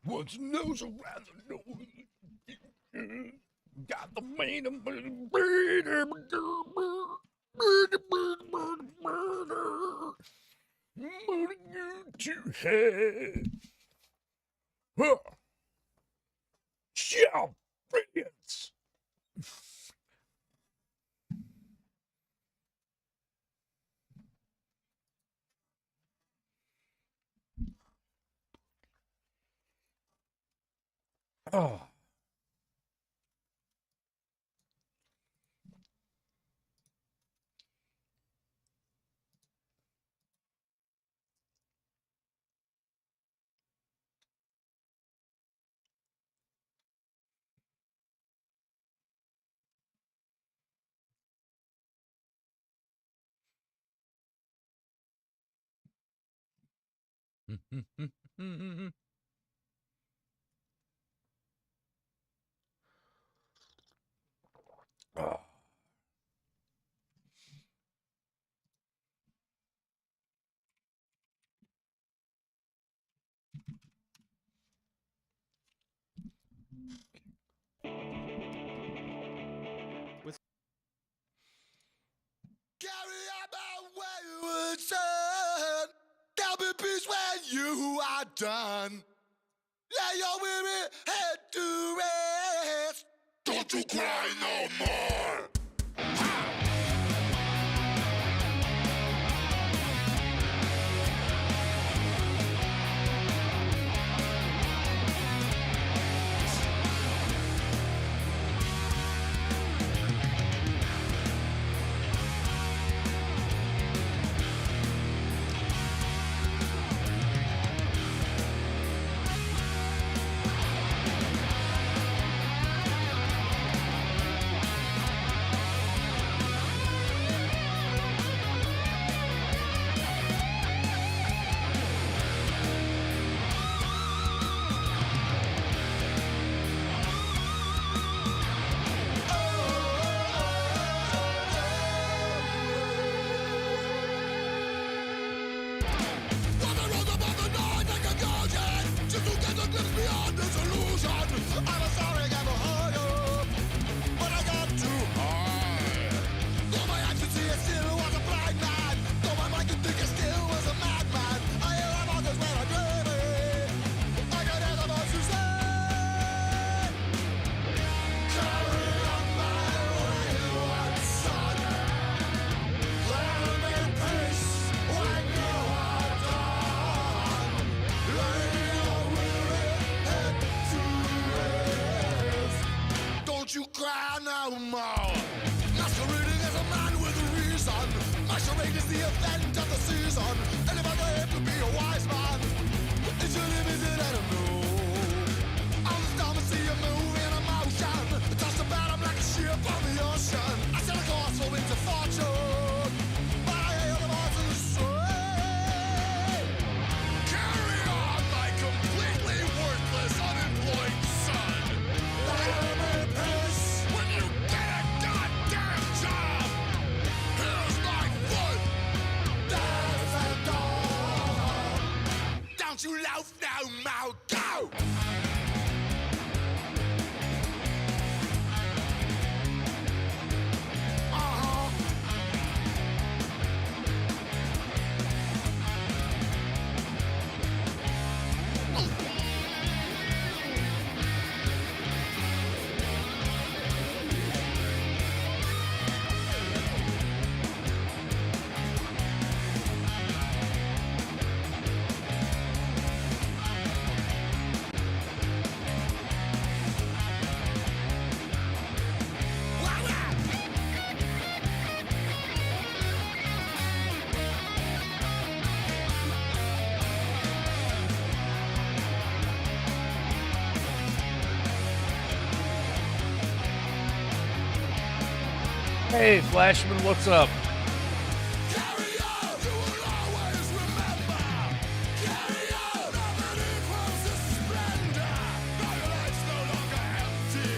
What's nose around the nose? Got the man of to head. Huh. Ciao, brilliance. Oh. Oh. Carry on my wayward son. There'll be peace when you are done. Lay your weary head to rest. Don't you cry no more. Don't you cry no more. Masquerading as a man with a reason. My charade is the event of the season. And if I claim to be a wise man, it's your limited I don't know. All this time I see you move in emotion. Toss about him like a ship on the ocean. I set a course for winter fortune. But I hear the voices say, carry on, my completely worthless, unemployed son. When you get a goddamn job, here's my foot. There's a door. Don't you loaf no more, go! Hey, Flashman, what's up? Carry on, you will always remember. Carry on, nothing equals the splendor. Now your life's no longer empty.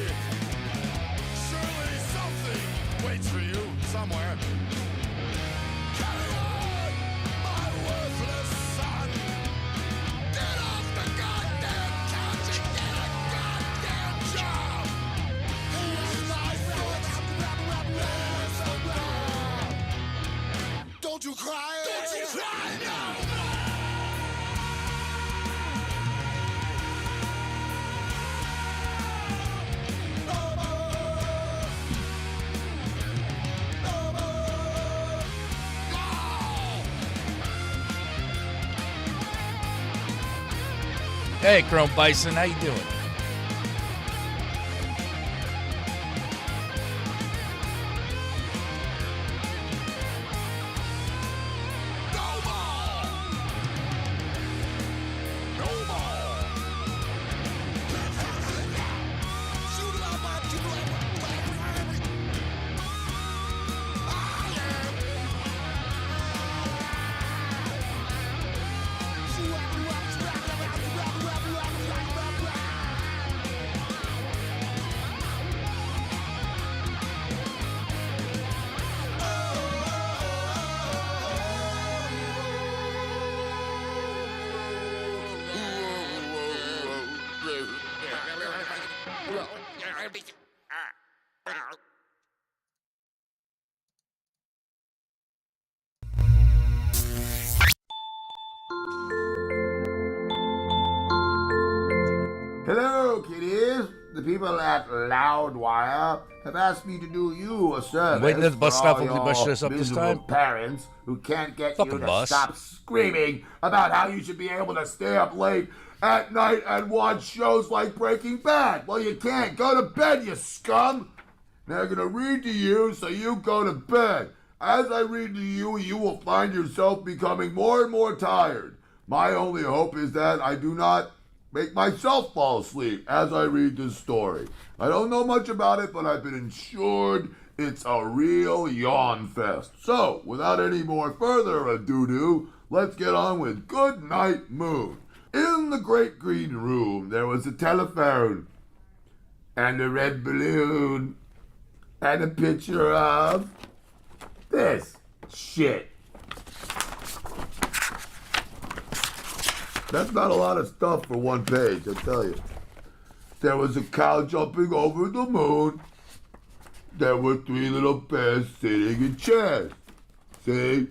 Surely something waits for you somewhere. Carry on, my worthless son. Get off the goddamn couch Hey, Chrome Bison, how you doing? Hello, kiddies. The people at Loudwire have asked me to do you a service. Wait, the bus for stop all will bus your us up this miserable time? parents who can't get you Fucking to bus. stop screaming about how you should be able to stay up late at night and watch shows like Breaking Bad. Well, you can't. Go to bed, you scum. Now I'm going to read to you, so you go to bed. As I read to you, you will find yourself becoming more and more tired. My only hope is that I do not make myself fall asleep as I read this story. I don't know much about it, but I've been assured it's a real yawn fest. So, without any more further ado, let's get on with Good Night Moon. In the great green room, there was a telephone and a red balloon and a picture of this shit. That's not a lot of stuff for one page, I tell you. There was a cow jumping over the moon. There were 3 little bears sitting in chairs. See?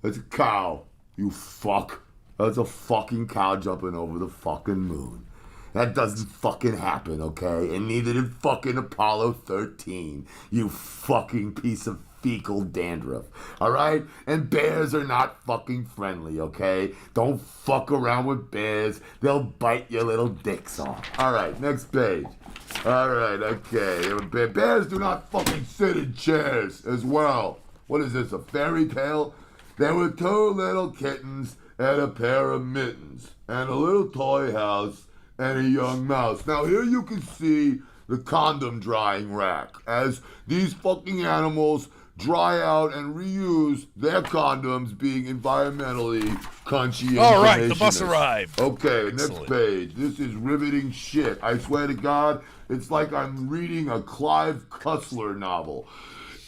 That's a cow, you fuck. That's a fucking cow jumping over the fucking moon. That doesn't fucking happen, okay? And neither did fucking Apollo 13, you fucking piece of fecal dandruff, alright? And bears are not fucking friendly, okay? Don't fuck around with bears. They'll bite your little dicks off. Alright, next page. Alright, okay. Bears do not fucking sit in chairs as well. What is this, a fairy tale? There were 2 little kittens and a pair of mittens and a little toy house and a young mouse. Now here you can see the condom drying rack as these fucking animals dry out and reuse their condoms, being environmentally conscientious. All right, the bus arrived. Okay, Excellent. Next page. This is riveting shit. I swear to God, it's like I'm reading a Clive Cussler novel.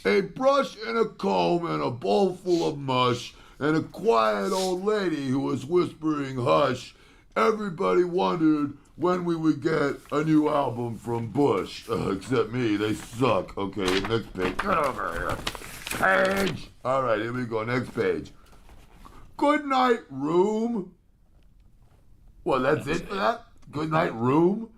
A brush and a comb and a bowl full of mush and a quiet old lady who was whispering hush. Everybody wondered when we would get a new album from Bush. Except me, they suck. Okay, next page. Get over here. Page. All right, here we go. Next page. Good night, room. Well, that's it for that? Good night, room?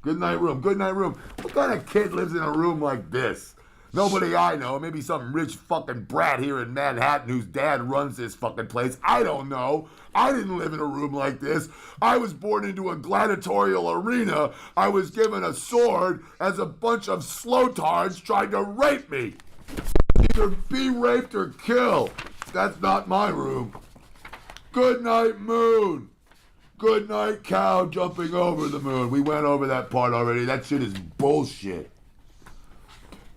Good night, room. Good night, room. What kind of kid lives in a room like this? Nobody I know. Maybe some rich fucking brat here in Manhattan whose dad runs this fucking place. I don't know. I didn't live in a room like this. I was born into a gladiatorial arena. I was given a sword as a bunch of slowtards tried to rape me. Either be raped or kill. That's not my room. Good night, moon. Good night, cow jumping over the moon. We went over that part already. That shit is bullshit.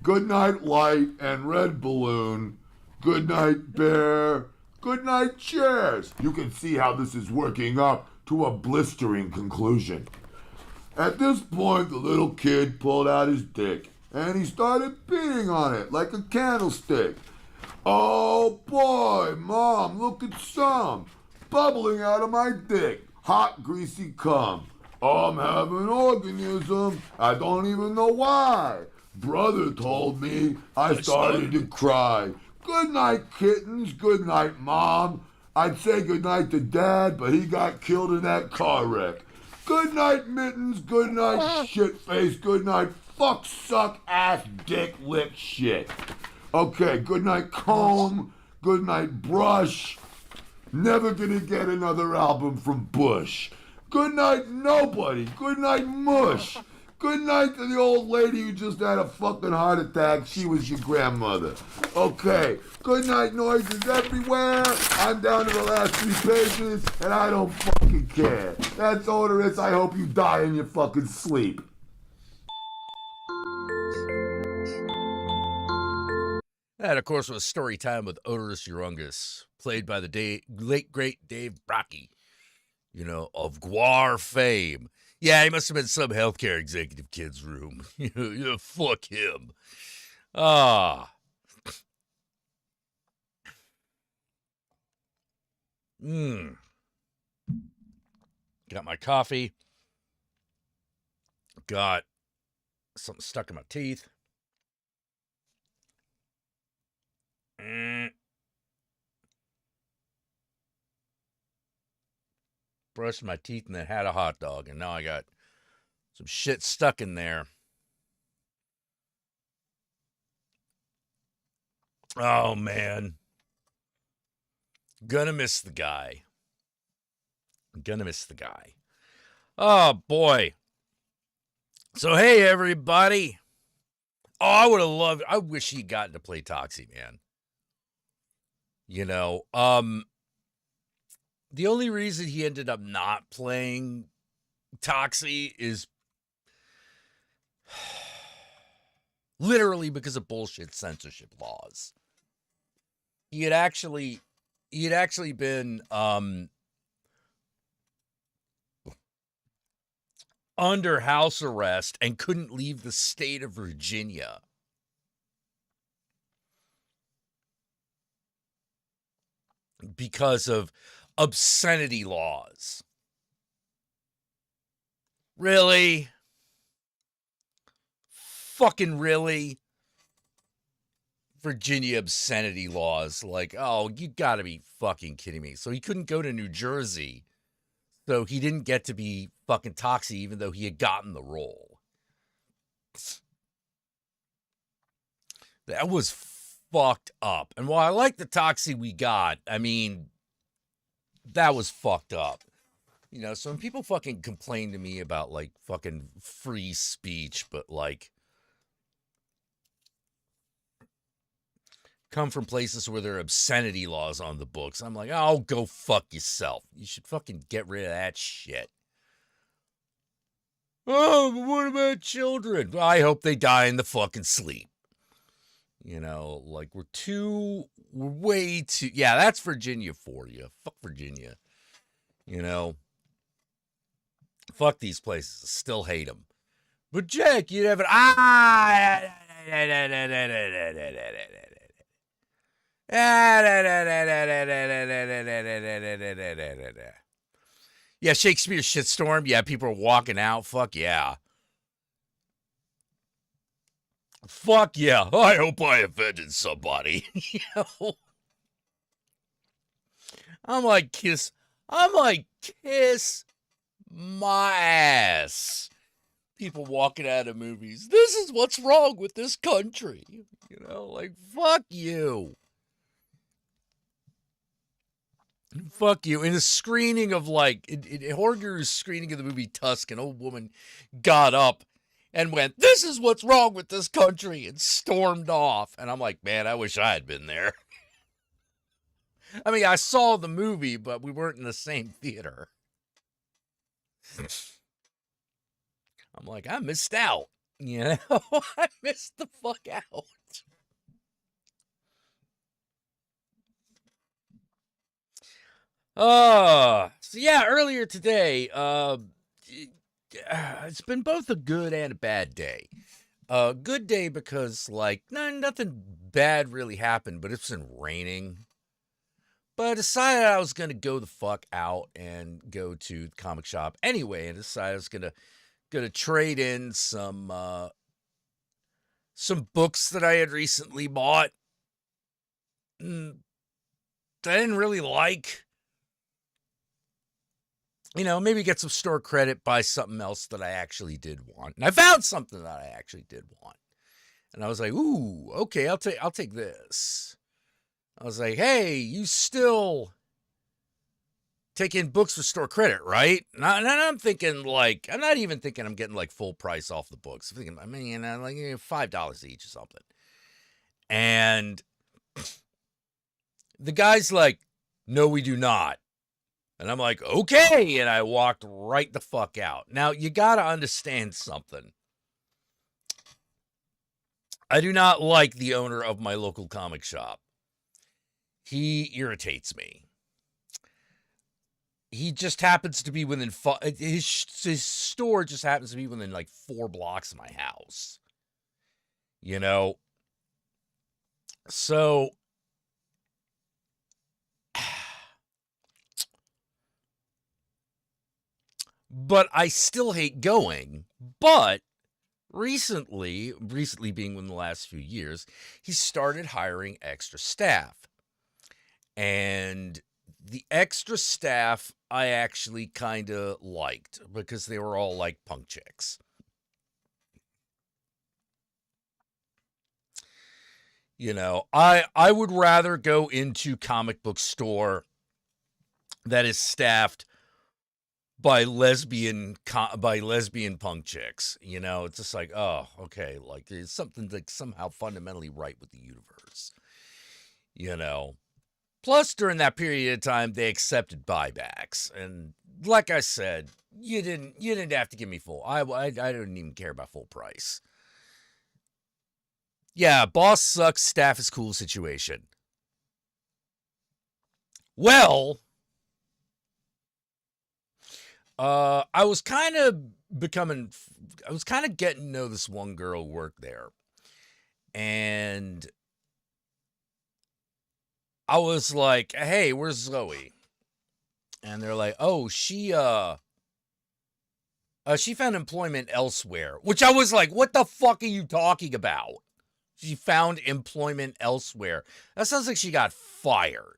Good night, light and red balloon. Good night, bear. Good night, chairs. You can see how this is working up to a blistering conclusion. At this point, the little kid pulled out his dick and he started beating on it like a candlestick. Oh boy, Mom, look at some bubbling out of my dick. Hot, greasy cum. Oh, I'm having an organism. I don't even know why. Brother told me. I started to cry. Good night, kittens. Good night, Mom. I'd say good night to Dad, but he got killed in that car wreck. Good night, mittens. Good night, shit face. Good night, fuck, suck, ass, dick, lip, shit. Okay, good night, comb. Good night, brush. Never gonna get another album from Bush. Good night, nobody. Good night, mush. Good night to the old lady who just had a fucking heart attack. She was your grandmother. Okay. Good night, noises everywhere. I'm down to the last 3 pages, and I don't fucking care. That's odorous. I hope you die in your fucking sleep. That, of course, was Story Time with Odorous Urungus, played by the late, great Dave Brockie, of Guar fame. Yeah, he must have been some healthcare executive kid's room. Fuck him. Ah. Got my coffee. Got something stuck in my teeth. Brushed my teeth and then had a hot dog, and now I got some shit stuck in there. Oh, man. Gonna miss the guy. Oh, boy. So, hey, everybody. Oh, I would have loved, I wish he'd gotten to play Toxie, man. The only reason he ended up not playing Toxie is literally because of bullshit censorship laws. He had actually been under house arrest and couldn't leave the state of Virginia. Because of obscenity laws. Really? Fucking really? Virginia obscenity laws. Like, oh, you gotta be fucking kidding me. So he couldn't go to New Jersey. So he didn't get to be fucking Toxie even though he had gotten the role. That was fucked up. And while I like the Toxie we got, I mean, that was fucked up. So when people fucking complain to me about, like, fucking free speech, but, like, come from places where there are obscenity laws on the books, I'm like, oh, go fuck yourself. You should fucking get rid of that shit. Oh, but what about children? Well, I hope they die in the fucking sleep. Like, we're way too, yeah, that's Virginia for you. Fuck Virginia. Fuck these places. Still hate them. But Jack, you'd have yeah, Shakespeare shitstorm. Yeah, people are walking out. Fuck yeah. Fuck yeah. I hope I offended somebody. I'm like, kiss my ass. People walking out of movies. This is what's wrong with this country. Like, fuck you. Fuck you. In a screening of, like, in Horger's screening of the movie Tusk, an old woman got up and went, this is what's wrong with this country, and stormed off. And I'm like, man, I wish I had been there. I mean, I saw the movie, but we weren't in the same theater. I'm like, I missed out. I missed the fuck out. So yeah, earlier today, it's been both a good and a bad day. Good day because, like, nothing bad really happened, but it's been raining. But I decided I was going to go the fuck out and go to the comic shop anyway, and decided I was going to trade in some books that I had recently bought that I didn't really like. Maybe get some store credit, buy something else that I actually did want. And I found something that I actually did want. And I was like, ooh, okay, I'll take this. I was like, hey, you still take in books with store credit, right? And I'm thinking like, I'm not even thinking I'm getting like full price off the books. I'm thinking, I mean, like $5 each or something. And the guy's like, no, we do not. And I'm like, okay. And I walked right the fuck out. Now, you got to understand something. I do not like the owner of my local comic shop. He irritates me. He just happens to be within his store just happens to be within like 4 blocks of my house. You know? So but I still hate going. But recently being within the last few years, he started hiring extra staff. And the extra staff I actually kind of liked because they were all like punk chicks. You know, I would rather go into comic book store that is staffed by lesbian punk chicks. You know, it's just like, oh, okay, like there's something like somehow fundamentally right with the universe. You know. Plus, during that period of time, they accepted buybacks, and like I said, you didn't have to give me full. I didn't even care about full price. Yeah, boss sucks, staff is cool situation. Well, I was kind of getting to know this one girl who worked there, and I was like, hey, where's Zoe? And they're like, oh, she found employment elsewhere. Which I was like, what the fuck are you talking about? She found employment elsewhere. That sounds like she got fired.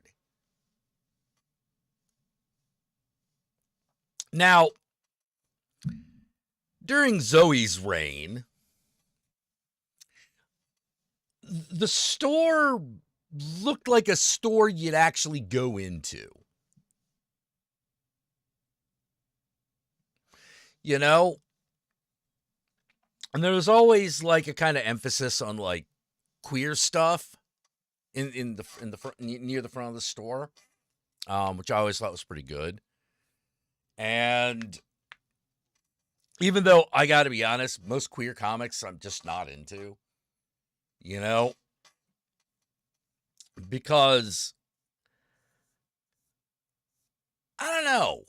Now, during Zoe's reign, the store looked like a store you'd actually go into. You know? And there was always like a kind of emphasis on like queer stuff in the front, near the front of the store, which I always thought was pretty good. And even though I got to be honest, most queer comics I'm just not into, you know, because I don't know.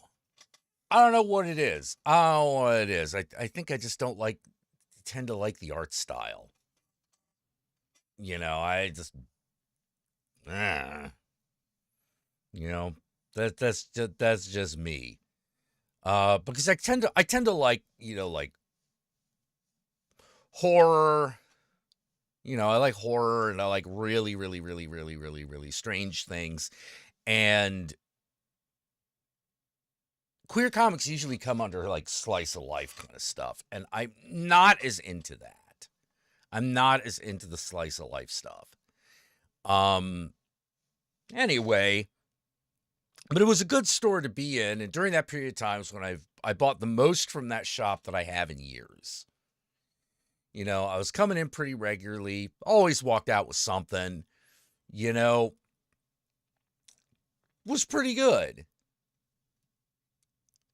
I don't know what it is. I don't know what it is. I think I just don't tend to like the art style. You know, I just, you know, that's just me. Because I tend to like, you know, like horror. You know, I like horror and I like really, really, really, really, really, really strange things. And queer comics usually come under like slice of life kind of stuff. And I'm not as into that. I'm not as into the slice of life stuff. Anyway, but it was a good store to be in. And during that period of time was when I bought the most from that shop that I have in years. You know, I was coming in pretty regularly, always walked out with something, you know, was pretty good.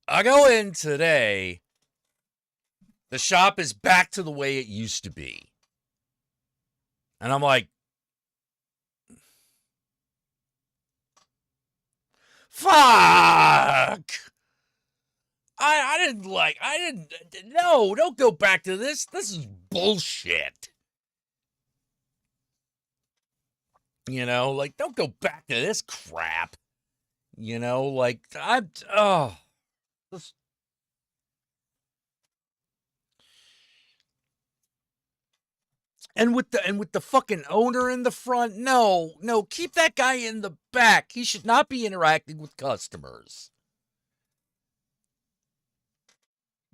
I go in today, the shop is back to the way it used to be. And I'm like, fuck! No, don't go back to this. This is bullshit. You know, like, don't go back to this crap. You know, like, this. And with the fucking owner in the front, no, keep that guy in the back. He should not be interacting with customers.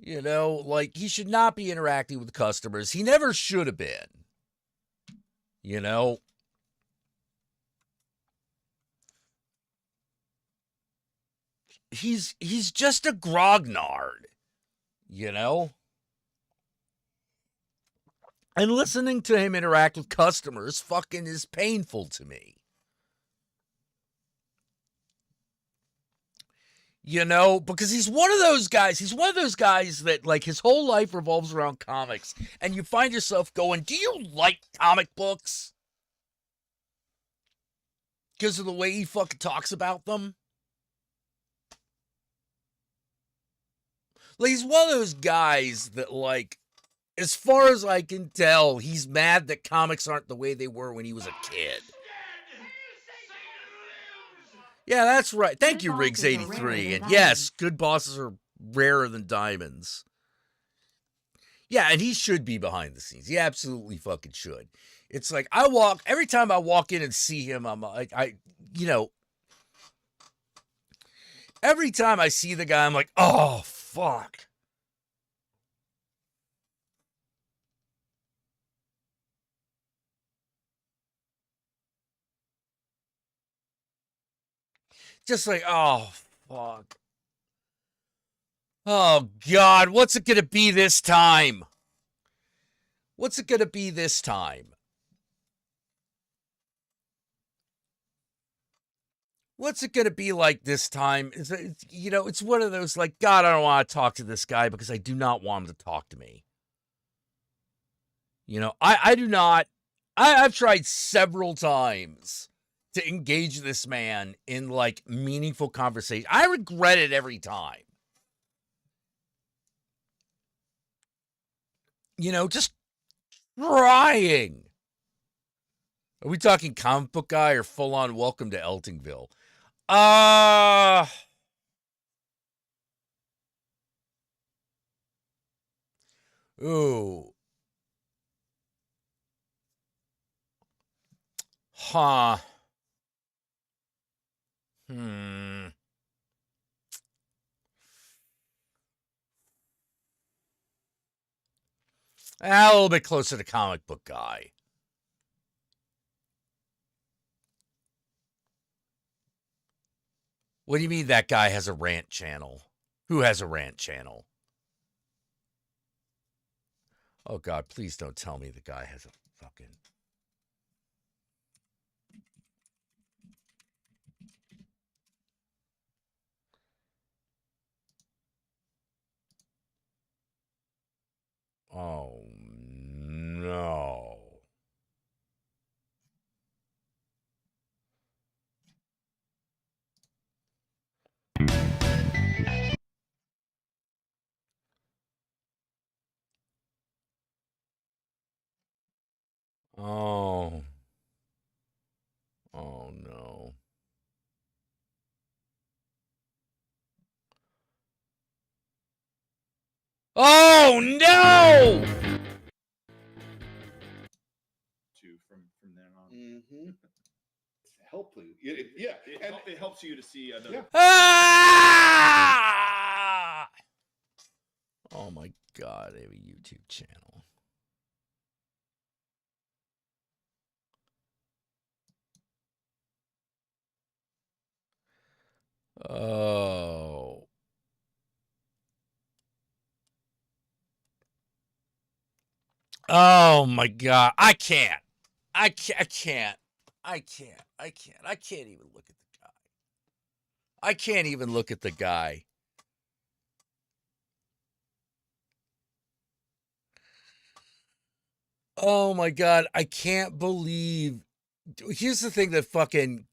You know, like, he should not be interacting with customers. He never should have been. You know? he's just a grognard, you know? And listening to him interact with customers fucking is painful to me. You know, because he's one of those guys. He's one of those guys that, like, his whole life revolves around comics. And you find yourself going, do you like comic books? Because of the way he fucking talks about them? Like, he's one of those guys that, like, as far as I can tell, he's mad that comics aren't the way they were when he was a kid. Yeah, that's right. Thank you, Riggs83. And yes, good bosses are rarer than diamonds. Yeah, and he should be behind the scenes. He absolutely fucking should. It's like, every time I walk in and see him, I'm like, every time I see the guy, I'm like, oh, fuck. Just like, oh, fuck. Oh, God, what's it going to be this time? What's it going to be this time? What's it going to be like this time? It's one of those, like, God, I don't want to talk to this guy because I do not want him to talk to me. You know, I do not. I've tried several times to engage this man in, like, meaningful conversation. I regret it every time. You know, just trying. Are we talking comic book guy or full-on welcome to Eltingville? Ooh. Huh. A little bit closer to comic book guy. What do you mean that guy has a rant channel? Who has a rant channel? Oh, God, please don't tell me the guy has a fucking... Oh, no. Oh. Oh, no. Oh, no! From then on. Mm-hmm. Helpful. Yeah. It helps you to see another. Yeah. Ah! Oh, my God. I have a YouTube channel. Oh. Oh my God. I can't even look at the guy. I can't even look at the guy. Oh my God. I can't believe. Here's the thing that fucking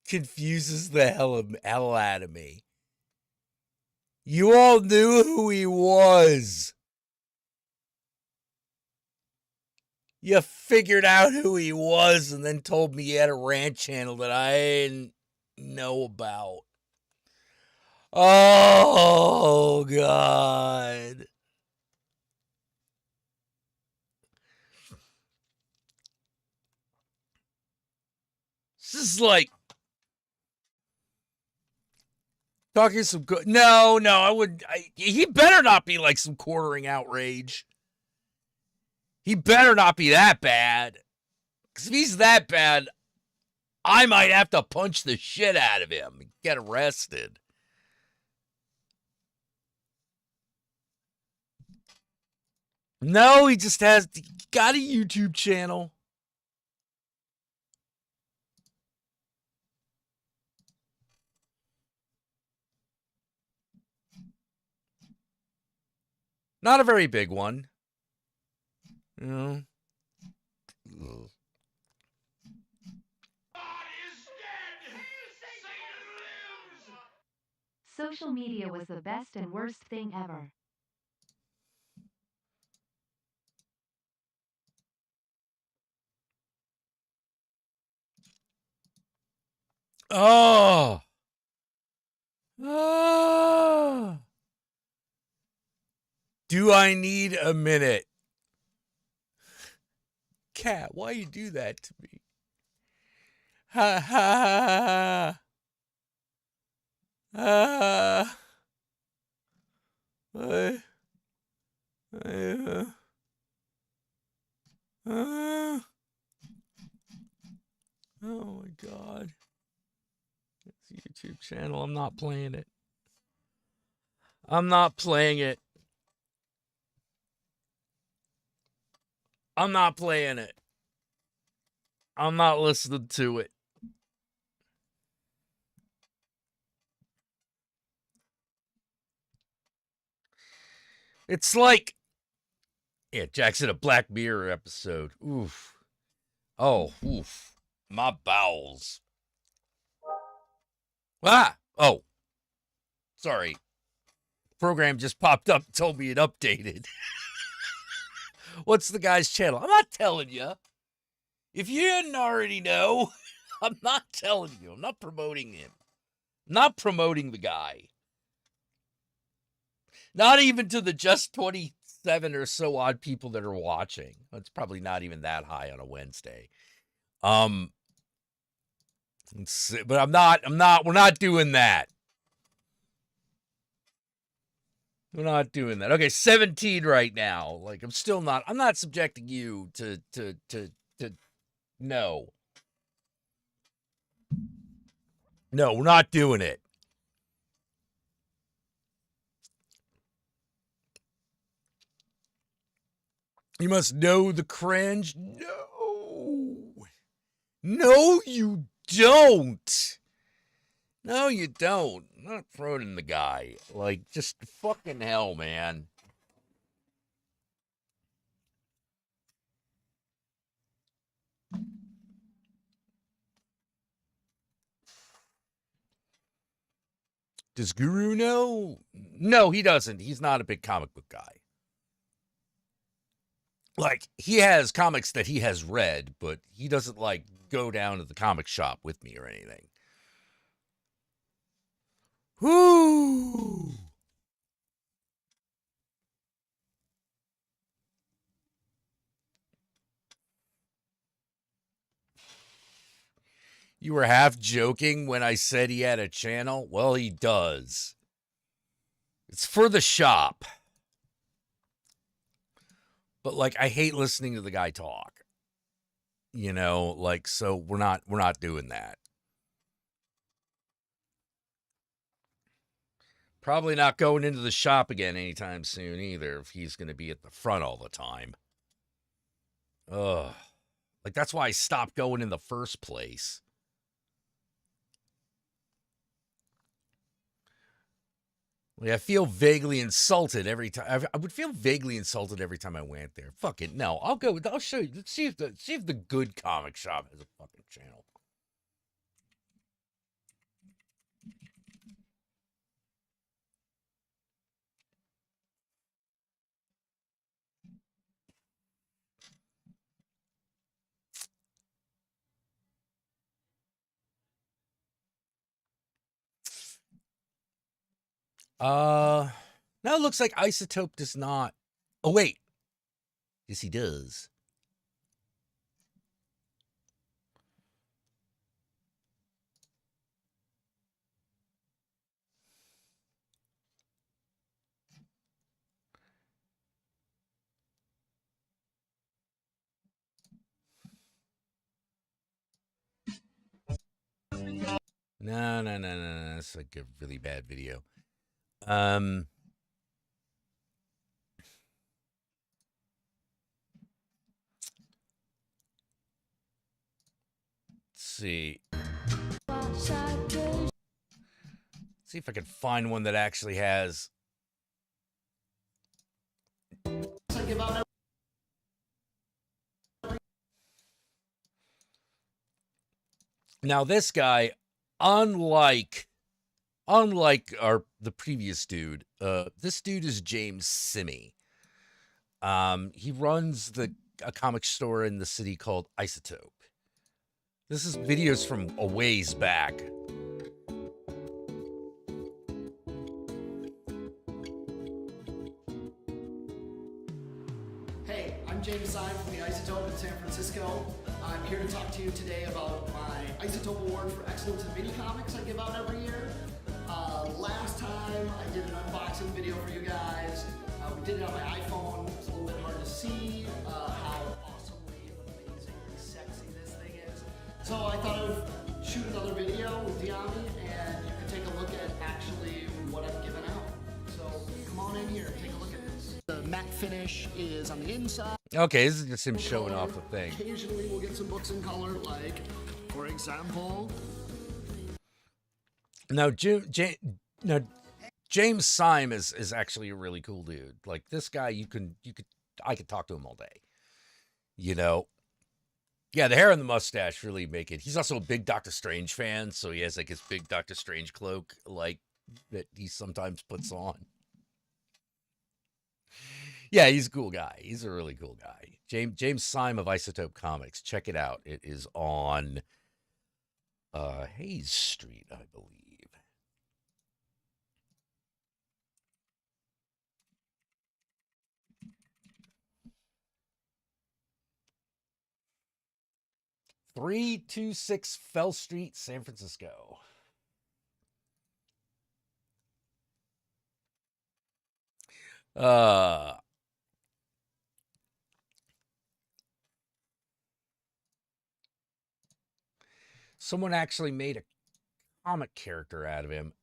confuses the hell out of me. You all knew who he was. You figured out who he was and then told me he had a rant channel that I didn't know about. Oh, God. This is like talking some good. No, I wouldn't. He better not be like some quartering outrage. He better not be that bad. Because if he's that bad, I might have to punch the shit out of him and get arrested. No, he just got a YouTube channel. Not a very big one. You know. Social media was the best and worst thing ever. Oh. Oh. Do I need a minute? Cat, why you do that to me? Ha ha ha ha. Uh, uh, uh, oh my god. It's a YouTube channel. I'm not playing it. I'm not playing it. I'm not playing it. I'm not listening to it. It's like, yeah, Jackson, a Black Mirror episode. Oof. Oh, oof. My bowels. Ah! Oh. Sorry. Program just popped up and told me it updated. What's the guy's channel? I'm not telling you. If you didn't already know, I'm not telling you. I'm not promoting him. I'm not promoting the guy. Not even to the just 27 or so odd people that are watching. It's probably not even that high on a Wednesday. But we're not doing that. We're not doing that. Okay, 17 right now. Like, I'm not subjecting you to no. No, we're not doing it. You must know the cringe. No. No, you don't. No, you don't. I'm not promoting the guy. Like, just fucking hell, man. Does Guru know? No, he doesn't. He's not a big comic book guy. Like, he has comics that he has read, but he doesn't, like, go down to the comic shop with me or anything. Whoo! You were half joking when I said he had a channel? Well, he does. It's for the shop. But, like, I hate listening to the guy talk. You know, like, so we're not doing that. Probably not going into the shop again anytime soon either if he's going to be at the front all the time. Ugh. Like, that's why I stopped going in the first place. Like, I feel vaguely insulted every time. I would feel vaguely insulted every time I went there. Fuck it. No, I'll go. I'll show you. Let's see if the good comic shop has a fucking channel. No, it looks like Isotope does not. Oh, wait. Yes, he does. No. That's like a really bad video. see. See if I can find one that actually has. Now this guy, unlike the previous dude, this dude is James Simi. He runs a comic store in the city called Isotope. This is videos from a ways back. Hey, I'm James Syme from the Isotope in San Francisco. I'm here to talk to you today about my Isotope Award for Excellence in Mini Comics I give out every year. Last time I did an unboxing video for you guys. We did it on my iPhone. It's a little bit hard to see how awesomely and amazingly sexy this thing is. So I thought I would shoot another video with Diami and you can take a look at actually what I've given out. So come on in here and take a look at this. The matte finish is on the inside. Okay, this is just him showing off the thing. Occasionally we'll get some books in color, like, for example... Now, James Syme is actually a really cool dude. Like, this guy, I could talk to him all day. You know? Yeah, the hair and the mustache really make it. He's also a big Doctor Strange fan, so he has, like, his big Doctor Strange cloak, like, that he sometimes puts on. Yeah, he's a cool guy. He's a really cool guy. James Syme of Isotope Comics. Check it out. It is on Hayes Street, I believe. (326) Fell Street, San Francisco. Someone actually made a comic character out of him.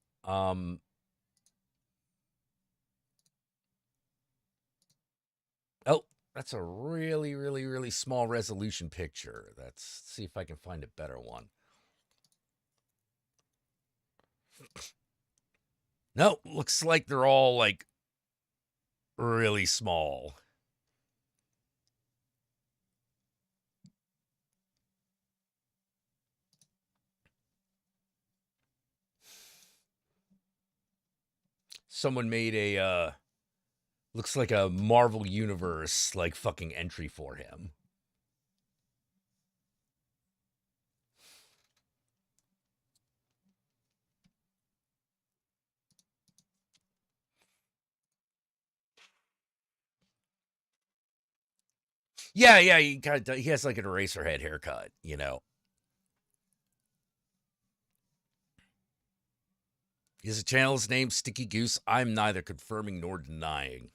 Oh, that's a really, really, really small resolution picture. Let's see if I can find a better one. No, looks like they're all like really small. Someone made a looks like a Marvel Universe like fucking entry for him. Yeah, he has like an eraser head haircut, you know. His channel's name Sticky Goose. I'm neither confirming nor denying.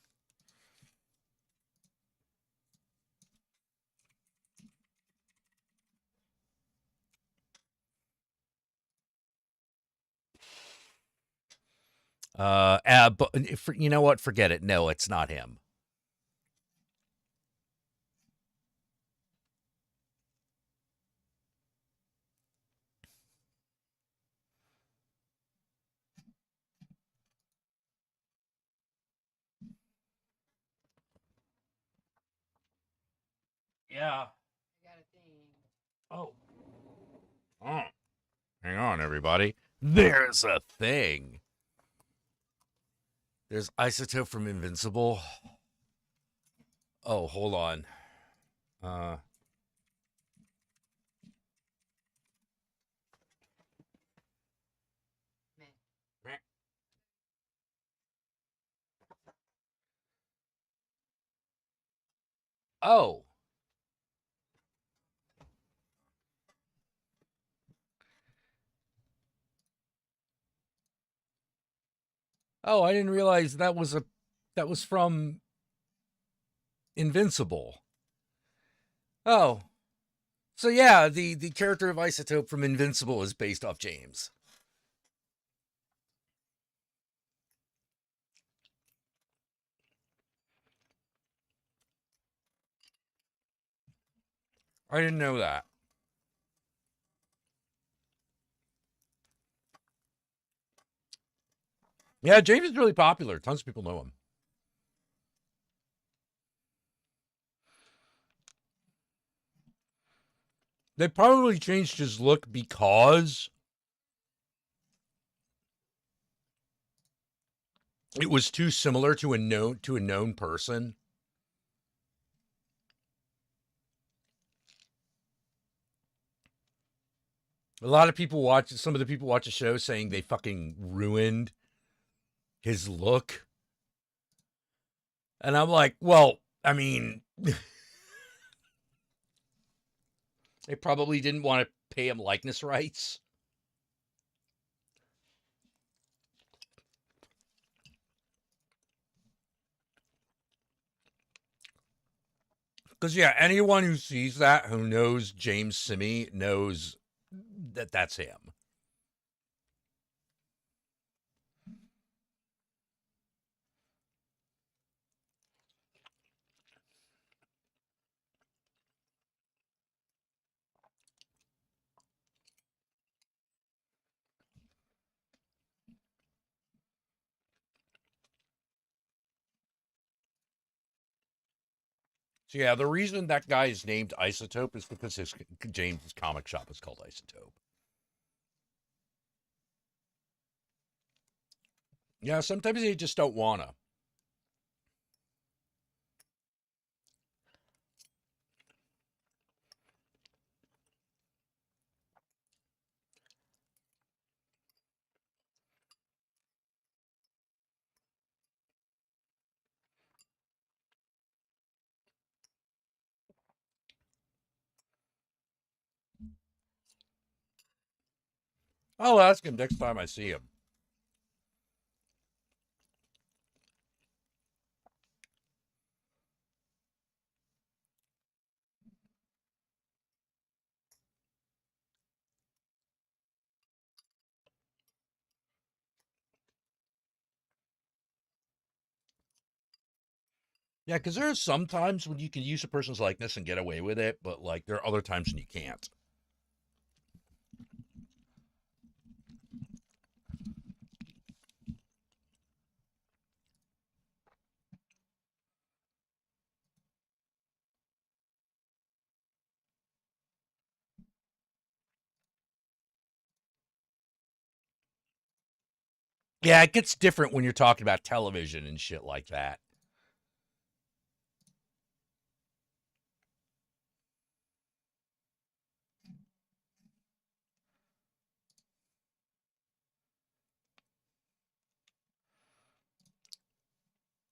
But you know what? Forget it. No, it's not him. Yeah. Oh. Oh. Hang on, everybody. There's a thing. There's Isotope from Invincible. Oh, hold on. Oh. Oh, I didn't realize that was from Invincible. Oh. So yeah, the character of Isotope from Invincible is based off James. I didn't know that. Yeah, James is really popular. Tons of people know him. They probably changed his look because it was too similar to a known person. A lot of people watch. Some of the people watch the show saying they fucking ruined his look, and I'm like, well, I mean, they probably didn't want to pay him likeness rights. Because, yeah, anyone who sees that, who knows James Simi, knows that that's him. So, yeah, the reason that guy is named Isotope is because James' comic shop is called Isotope. Yeah, sometimes they just don't want to. I'll ask him next time I see him. Yeah, because there are some times when you can use a person's likeness and get away with it, but like there are other times when you can't. Yeah, it gets different when you're talking about television and shit like that.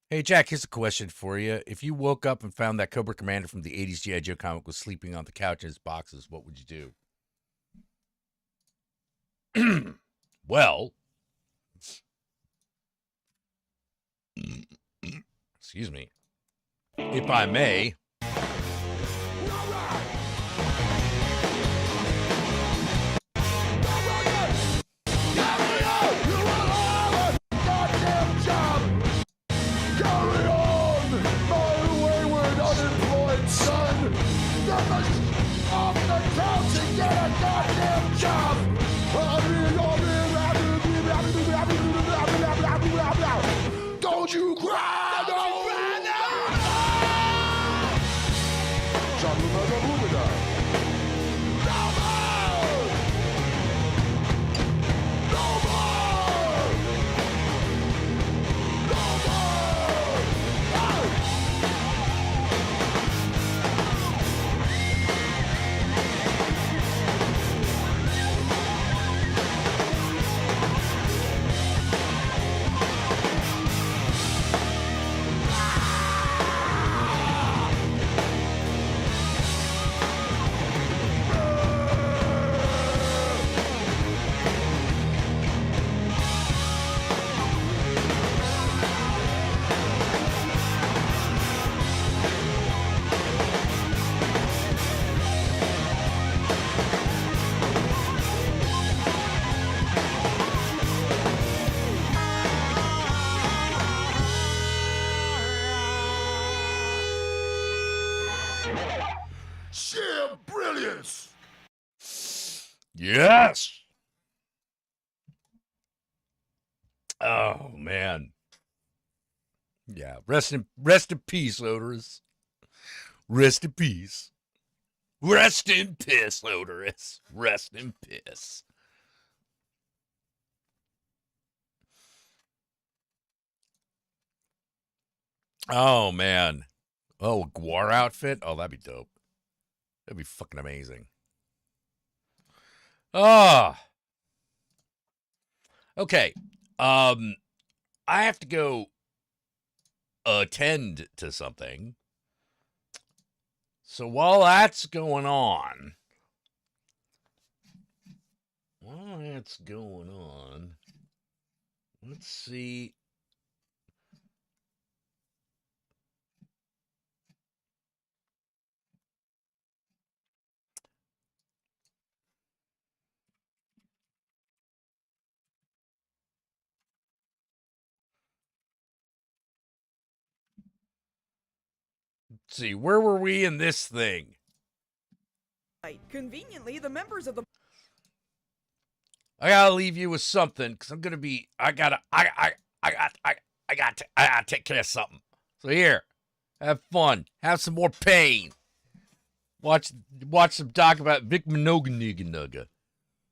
Hey, Jack, here's a question for you. If you woke up and found that Cobra Commander from the 80s G.I. Joe comic was sleeping on the couch in his boxes, what would you do? Well, excuse me, if I may. Don't you cry, no! Sheer brilliance! Yes. Oh man. Yeah. Rest in peace, Odorous. Rest in peace. Rest in piss, Odorous. Rest in piss. Oh man. Oh, a Guar outfit? Oh, that'd be dope. That'd be fucking amazing. Ah. Okay. I have to go attend to something. So while that's going on, let's see. Let's see, where were we in this thing? Conveniently, the members of the I gotta leave you with something because I'm gonna be. I gotta take care of something. So here, have fun, have some more pain. Watch some talk about Vic Minoganiganugga.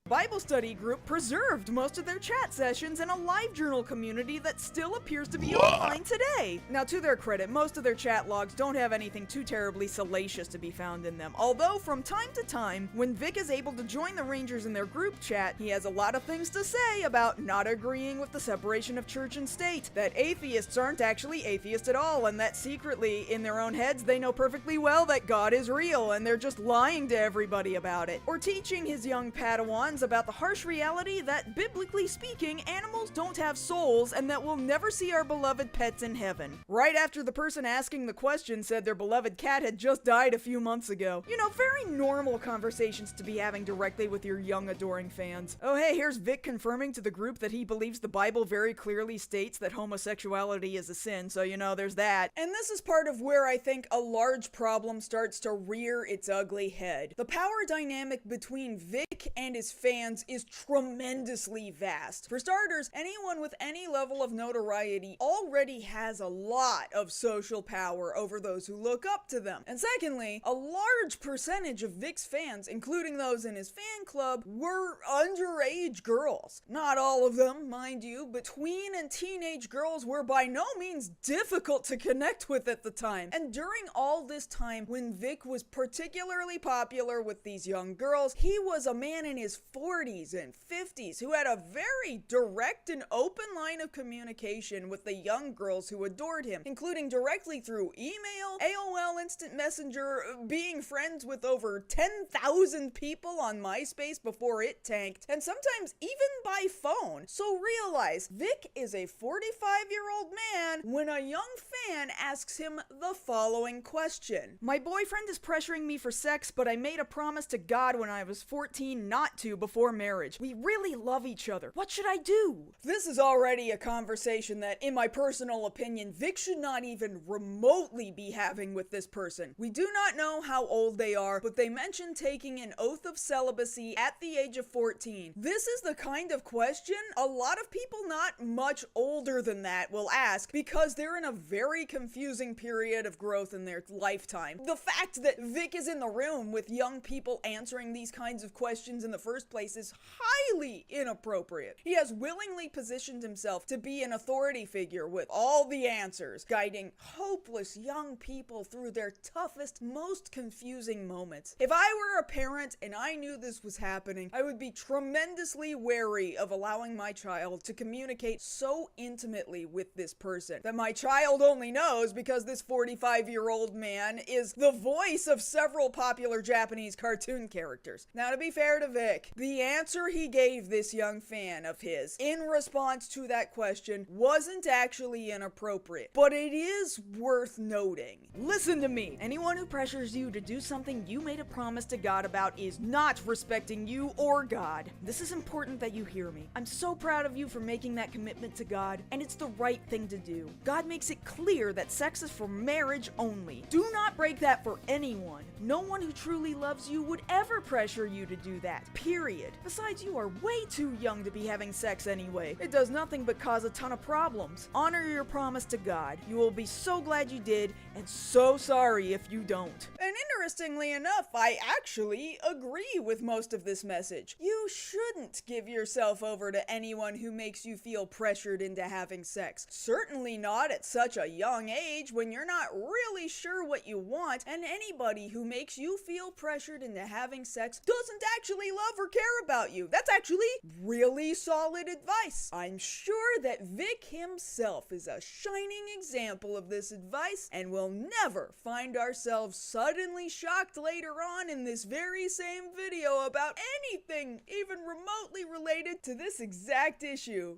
Bible study group preserved most of their chat sessions in a live journal community that still appears to be online today. Now, to their credit, most of their chat logs don't have anything too terribly salacious to be found in them. Although, from time to time, when Vic is able to join the Rangers in their group chat, he has a lot of things to say about not agreeing with the separation of church and state, that atheists aren't actually atheists at all, and that secretly, in their own heads, they know perfectly well that God is real, and they're just lying to everybody about it. Or teaching his young Padawans about the harsh reality that, biblically speaking, animals don't have souls and that we'll never see our beloved pets in heaven. Right after the person asking the question said their beloved cat had just died a few months ago. You know, very normal conversations to be having directly with your young adoring fans. Oh hey, here's Vic confirming to the group that he believes the Bible very clearly states that homosexuality is a sin, so you know, there's that. And this is part of where I think a large problem starts to rear its ugly head. The power dynamic between Vic and his fans is tremendously vast. For starters, anyone with any level of notoriety already has a lot of social power over those who look up to them. And secondly, a large percentage of Vic's fans, including those in his fan club, were underage girls. Not all of them, mind you, but tween and teenage girls were by no means difficult to connect with at the time. And during all this time, when Vic was particularly popular with these young girls, he was a man in his 40s and 50s who had a very direct and open line of communication with the young girls who adored him, including directly through email, AOL Instant Messenger, being friends with over 10,000 people on MySpace before it tanked, and sometimes even by phone. So realize, Vic is a 45-year-old man when a young fan asks him the following question. My boyfriend is pressuring me for sex, but I made a promise to God when I was 14 not to before marriage. We really love each other. What should I do? This is already a conversation that, in my personal opinion, Vic should not even remotely be having with this person. We do not know how old they are, but they mentioned taking an oath of celibacy at the age of 14. This is the kind of question a lot of people not much older than that will ask because they're in a very confusing period of growth in their lifetime. The fact that Vic is in the room with young people answering these kinds of questions in the first place is highly inappropriate. He has willingly positioned himself to be an authority figure with all the answers, guiding hopeless young people through their toughest, most confusing moments. If I were a parent and I knew this was happening, I would be tremendously wary of allowing my child to communicate so intimately with this person that my child only knows because this 45-year-old man is the voice of several popular Japanese cartoon characters. Now, to be fair to Vic, the answer he gave this young fan of his in response to that question wasn't actually inappropriate, but it is worth noting. Listen to me. Anyone who pressures you to do something you made a promise to God about is not respecting you or God. This is important that you hear me. I'm so proud of you for making that commitment to God, and it's the right thing to do. God makes it clear that sex is for marriage only. Do not break that for anyone. No one who truly loves you would ever pressure you to do that. Period. period. Besides, you are way too young to be having sex anyway. It does nothing but cause a ton of problems. Honor your promise to God. You will be so glad you did, and so sorry if you don't. And interestingly enough, I actually agree with most of this message. You shouldn't give yourself over to anyone who makes you feel pressured into having sex. Certainly not at such a young age when you're not really sure what you want, and anybody who makes you feel pressured into having sex doesn't actually love or care about you. That's actually really solid advice. I'm sure that Vic himself is a shining example of this advice, and we'll never find ourselves suddenly shocked later on in this very same video about anything even remotely related to this exact issue.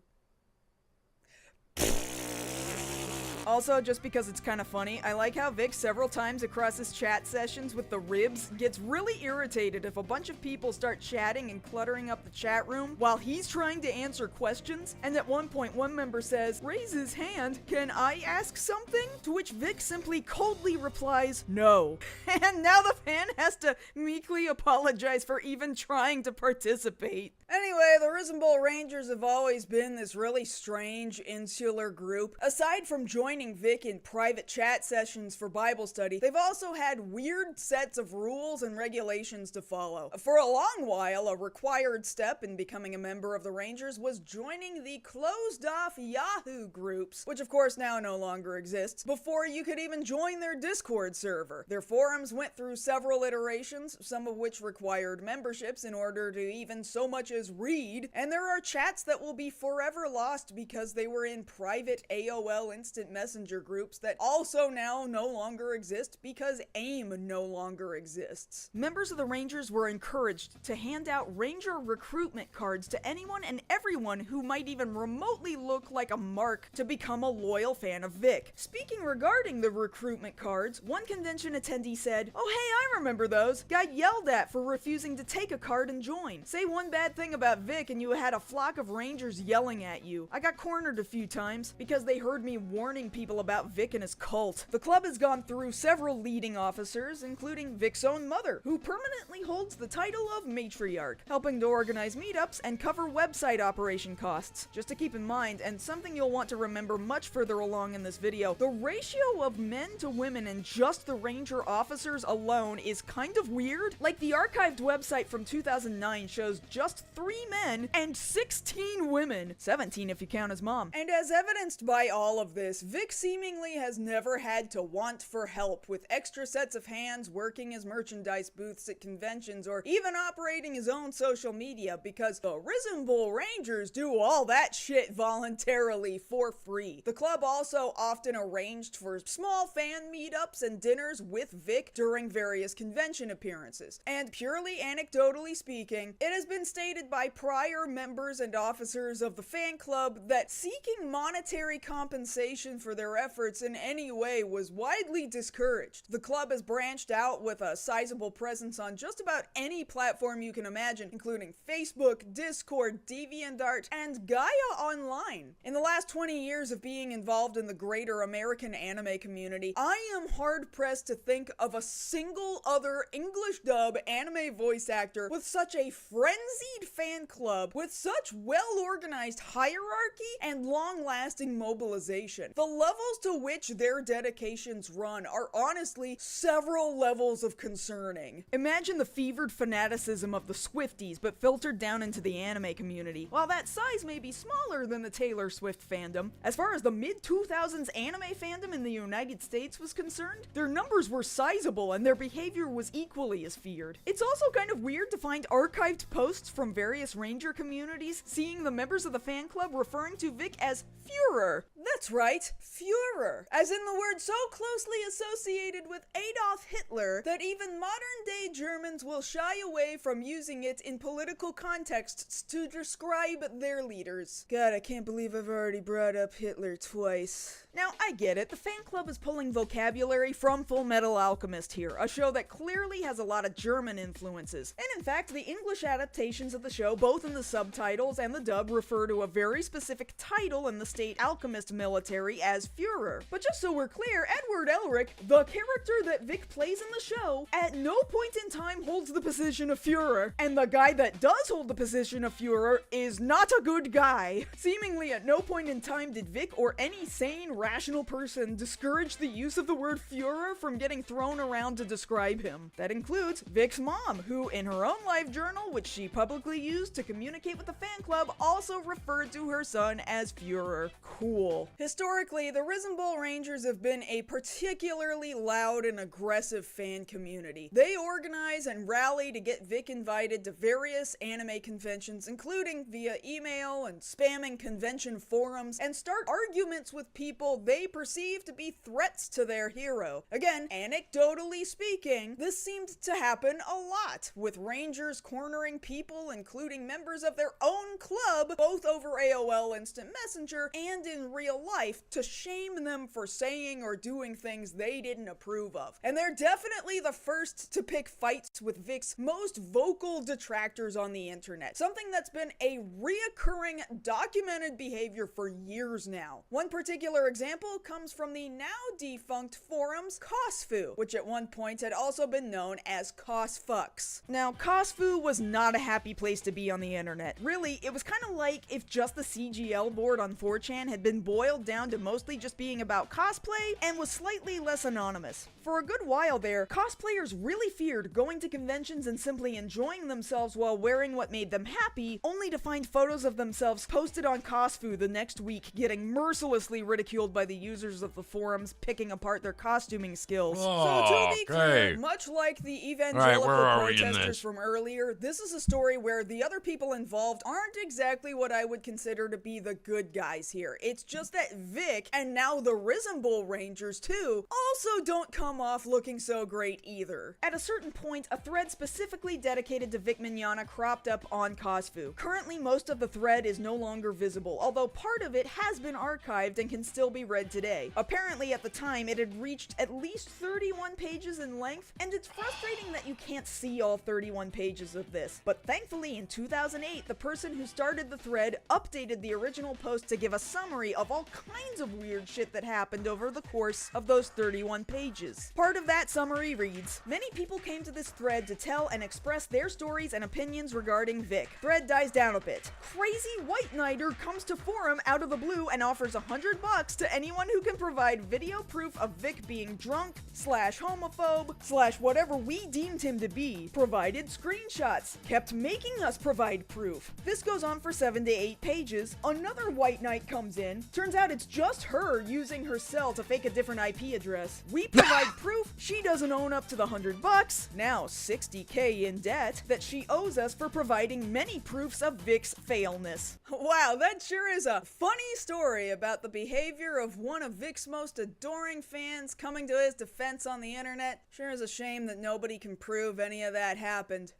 Also, just because it's kind of funny, I like how Vic several times across his chat sessions with the ribs gets really irritated if a bunch of people start chatting and cluttering up the chat room while he's trying to answer questions, and at one point one member says, "Raise his hand, can I ask something?" To which Vic simply coldly replies, "No." And now the fan has to meekly apologize for even trying to participate. Anyway, the Risen Bowl Rangers have always been this really strange, insular group. Aside from joining Vic in private chat sessions for Bible study, they've also had weird sets of rules and regulations to follow. For a long while, a required step in becoming a member of the Rangers was joining the closed-off Yahoo groups, which of course now no longer exists, before you could even join their Discord server. Their forums went through several iterations, some of which required memberships in order to even so much as read, and there are chats that will be forever lost because they were in private AOL Instant Messenger groups that also now no longer exist because AIM no longer exists. Members of the Rangers were encouraged to hand out Ranger recruitment cards to anyone and everyone who might even remotely look like a mark to become a loyal fan of Vic. Speaking regarding the recruitment cards, one convention attendee said, "Oh hey, I remember those. Got yelled at for refusing to take a card and join. Say one bad thing about Vic and you had a flock of Rangers yelling at you. I got cornered a few times because they heard me warning people about Vic and his cult." The club has gone through several leading officers, including Vic's own mother, who permanently holds the title of matriarch, helping to organize meetups and cover website operation costs. Just to keep in mind, and something you'll want to remember much further along in this video, the ratio of men to women in just the Ranger officers alone is kind of weird. Like, the archived website from 2009 shows just 3 men and 16 women, 17 if you count his mom. And as evidenced by all of this, Vic seemingly has never had to want for help with extra sets of hands, working his merchandise booths at conventions, or even operating his own social media, because the Risen Bull Rangers do all that shit voluntarily for free. The club also often arranged for small fan meetups and dinners with Vic during various convention appearances. And purely anecdotally speaking, it has been stated by prior members and officers of the fan club that seeking monetary compensation for their efforts in any way was widely discouraged. The club has branched out with a sizable presence on just about any platform you can imagine, including Facebook, Discord, DeviantArt, and Gaia Online. In the last 20 years of being involved in the greater American anime community, I am hard-pressed to think of a single other English dub anime voice actor with such a frenzied fan club, with such well-organized hierarchy and long-lasting mobilization. The levels to which their dedications run are honestly several levels of concerning. Imagine the fevered fanaticism of the Swifties, but filtered down into the anime community. While that size may be smaller than the Taylor Swift fandom, as far as the mid-2000s anime fandom in the United States was concerned, their numbers were sizable and their behavior was equally as feared. It's also kind of weird to find archived posts from various Ranger communities seeing the members of the fan club referring to Vic as Führer. That's right, Führer, as in the word so closely associated with Adolf Hitler that even modern-day Germans will shy away from using it in political contexts to describe their leaders. God, I can't believe I've already brought up Hitler twice. Now, I get it, the fan club is pulling vocabulary from Full Metal Alchemist here, a show that clearly has a lot of German influences. And in fact, the English adaptations of the show, both in the subtitles and the dub, refer to a very specific title in the state Alchemist military as Fuhrer. But just so we're clear, Edward Elric, the character that Vic plays in the show, at no point in time holds the position of Fuhrer, and the guy that does hold the position of Fuhrer is not a good guy. Seemingly at no point in time did Vic or any sane, rational person discourage the use of the word Fuhrer from getting thrown around to describe him. That includes Vic's mom, who in her own live journal, which she publicly used to communicate with the fan club, also referred to her son as Fuhrer. Cool. Historically, the Risen Bull Rangers have been a particularly loud and aggressive fan community. They organize and rally to get Vic invited to various anime conventions, including via email and spamming convention forums, and start arguments with people they perceive to be threats to their hero. Again, anecdotally speaking, this seemed to happen a lot, with Rangers cornering people, including members of their own club, both over AOL Instant Messenger and in real life, to shame them for saying or doing things they didn't approve of. And they're definitely the first to pick fights with Vic's most vocal detractors on the internet, something that's been a reoccurring, documented behavior for years now. One particular example comes from the now defunct forums Cosfu, which at one point had also been known as Cosfucks. Now, Cosfu was not a happy place to be on the internet. Really, it was kind of like if just the CGL board on 4chan had been boiled down to mostly just being about cosplay and was slightly less anonymous. For a good while there, cosplayers really feared going to conventions and simply enjoying themselves while wearing what made them happy, only to find photos of themselves posted on Cosfu the next week getting mercilessly ridiculed by the users of the forums picking apart their costuming skills. So to be clear, much like the evangelical protesters from earlier, this is a story where the other people involved aren't exactly what I would consider to be the good guys here. It's just that Vic, and now the Risen Bull Rangers too, also don't come off looking so great either. At a certain point, a thread specifically dedicated to Vic Mignogna cropped up on Cosfu. Currently, most of the thread is no longer visible, although part of it has been archived and can still be read today. Apparently, at the time, it had reached at least 31 pages in length, and it's frustrating that you can't see all 31 pages of this. But thankfully, in 2008, the person who started the thread updated the original post to give a summary of all kinds of weird shit that happened over the course of those 31 pages. Part of that summary reads, "Many people came to this thread to tell and express their stories and opinions regarding Vic. Thread dies down a bit. Crazy White Knighter comes to forum out of the blue and offers $100 to anyone who can provide video proof of Vic being drunk, /homophobe, whatever we deemed him to be. Provided screenshots. Kept making us provide proof. This goes on for 7 to 8 pages. Another White Knight comes in. Turns out it's just her using her cell to fake a different IP address. We provide proof she doesn't own up to the $100, now $60K in debt, that she owes us for providing many proofs of Vic's failness." Wow, that sure is a funny story about the behavior of one of Vic's most adoring fans coming to his defense on the internet. Sure is a shame that nobody can prove any of that happened.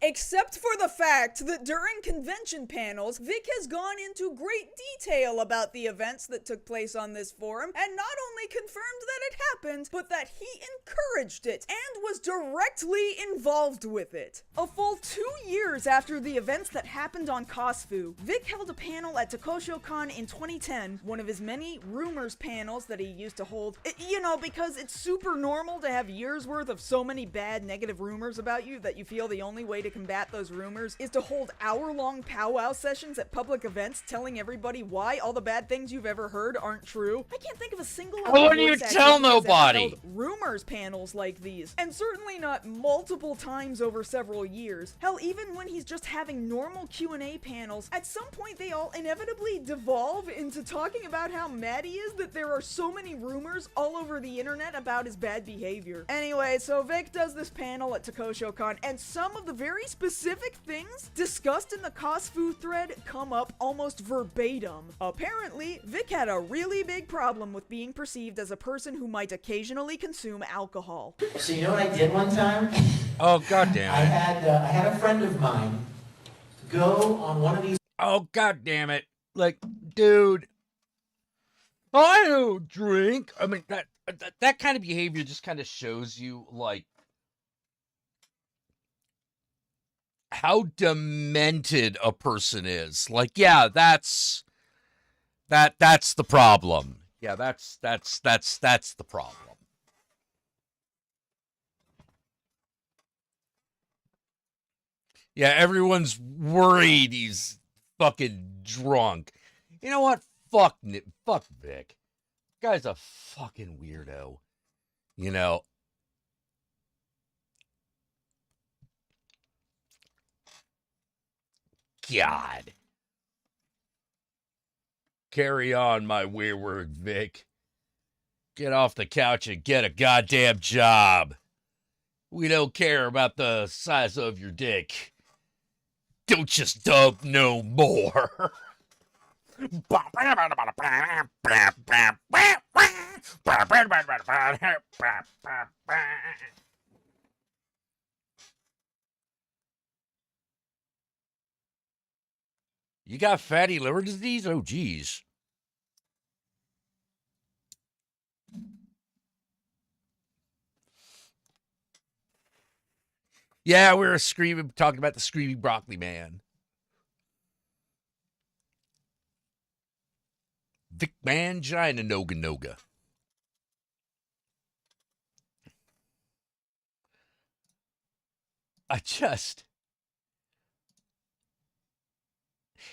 Except for the fact that during convention panels, Vic has gone into great detail about the events that took place on this forum, and not only confirmed that it happened, but that he encouraged it, and was directly involved with it. A full 2 years after the events that happened on Cosfu, Vic held a panel at TokoshoCon in 2010, one of his many rumors panels that he used to hold. Because it's super normal to have years worth of so many bad negative rumors about you that you feel the only way to combat those rumors is to hold hour-long powwow sessions at public events telling everybody why all the bad things you've ever heard aren't true. I can't think of a single Why wouldn't you tell nobody? Rumors panels like these, and certainly not multiple times over several years. Hell, even when he's just having normal Q&A panels, at some point they all inevitably devolve into talking about how mad he is that there are so many rumors all over the internet about his bad behavior. Anyway, so Vic does this panel at TokoshoCon, and some of the very specific things discussed in the Cosfu thread come up almost verbatim. Apparently, Vic had a really big problem with being perceived as a person who might occasionally consume alcohol. So you know what I did one time? Oh, goddamn I it. had a friend of mine go on one of these. Oh, goddamn it. Like, dude, I don't drink. I mean, that kind of behavior just kind of shows you, like, how demented a person is. Like, yeah, that's That's the problem. Yeah, that's the problem. Yeah, everyone's worried he's fucking drunk. You know what? Fuck Vic. Guy's a fucking weirdo. You know. God. Carry on, my wayward Vic. Get off the couch and get a goddamn job. We don't care about the size of your dick. Don't just dub no more. You got fatty liver disease? Oh, geez. Yeah, we were talking about the screaming broccoli man. Vic Mangina Noga Noga.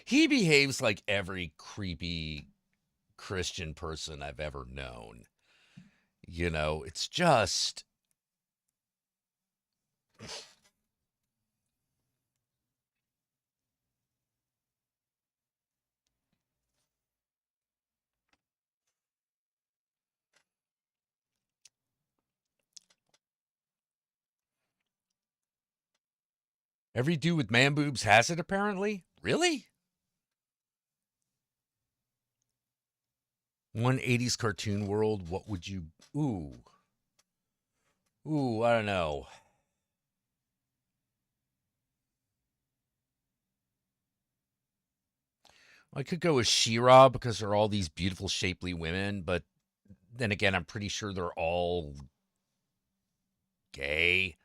He behaves like every creepy Christian person I've ever known. You know, it's just. Every dude with man boobs has it, apparently? Really? 180s cartoon world, what would you... Ooh, I don't know. I could go with She-Ra because there are all these beautiful, shapely women, but then again, I'm pretty sure they're all gay.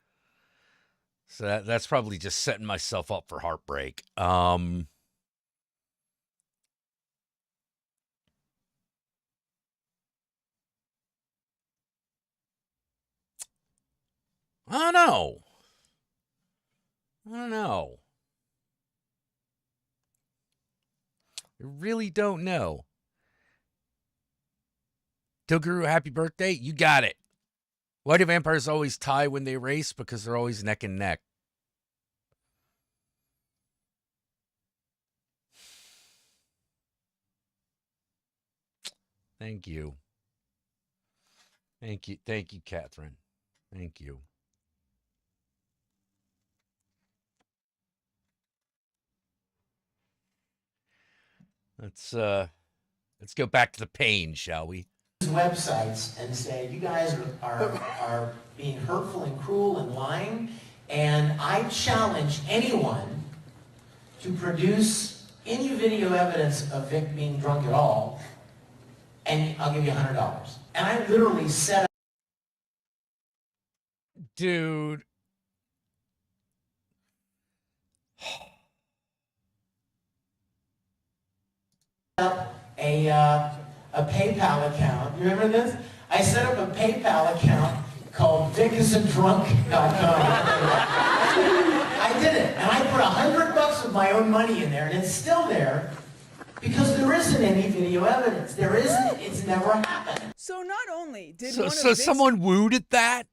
So that's probably just setting myself up for heartbreak. I don't know. I really don't know. Toguru, happy birthday. You got it. Why do vampires always tie when they race? Because they're always neck and neck. Thank you. Thank you, Catherine. Thank you. Let's go back to the pain, shall we? Websites and say, you guys are being hurtful and cruel and lying, and I challenge anyone to produce any video evidence of Vic being drunk at all, and I'll give you $100. And I literally set Dude. up a PayPal account. You remember this? I set up a PayPal account called VicIsn'tDrunk.com. I did it, and I put $100 of my own money in there, and it's still there because there isn't any video evidence. There isn't. It's never happened. So not only did So someone wooed at that?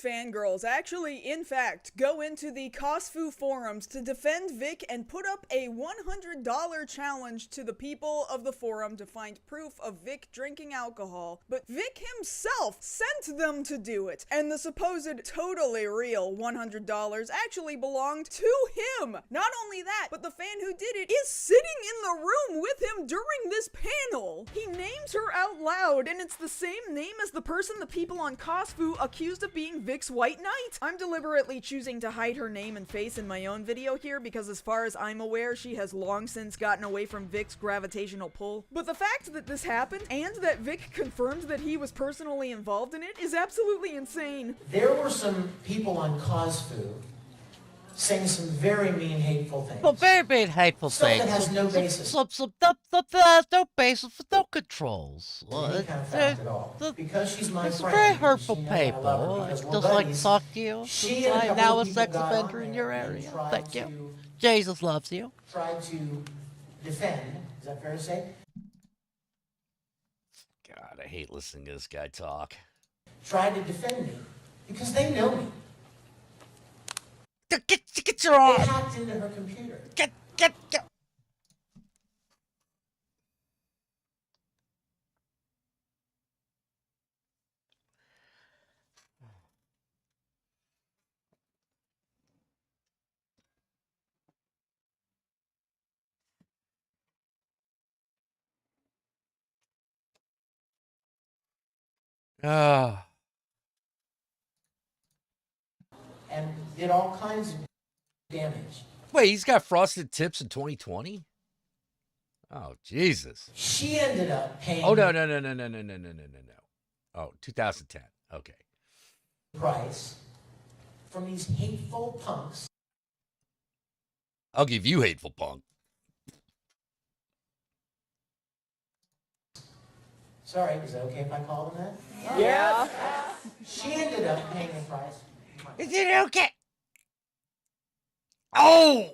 fangirls actually, in fact, go into the Cosfu forums to defend Vic and put up a $100 challenge to the people of the forum to find proof of Vic drinking alcohol, but Vic himself sent them to do it, and the supposed totally real $100 actually belonged to him. Not only that, but the fan who did it is sitting in the room with him during this panel. He names her out loud, and it's the same name as the person the people on Cosfu accused of being Vic's White Knight. I'm deliberately choosing to hide her name and face in my own video here because as far as I'm aware, she has long since gotten away from Vic's gravitational pull. But the fact that this happened and that Vic confirmed that he was personally involved in it is absolutely insane. There were some people on Cosfu saying some very mean, hateful things. Well, very bad hateful Stuff things. that has no basis. No basis for no controls. In any kind of fact at all. Because she's my It's friend. very and hurtful she knows I love her people. because we're Just like to buddies, talk to you. she Since and a I am couple now of a people sex got on offender in there your and area. tried Thank you. to- Jesus loves you. Tried to defend. Is that fair to say? God, I hate listening to this guy talk. Tried to defend me because they know me. Get your They arm. hacked into her computer. Get. Ah. And did all kinds of damage. Wait, he's got frosted tips in 2020? Oh, Jesus. She ended up paying Oh, no. Oh, 2010. Okay. the price from these hateful punks. I'll give you hateful punk. Sorry, is it okay if I call them that? Yeah. She ended up paying the price. Is it okay? Oh!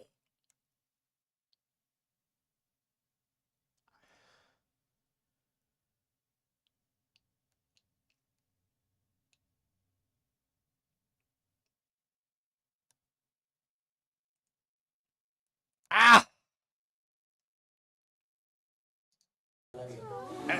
Ah!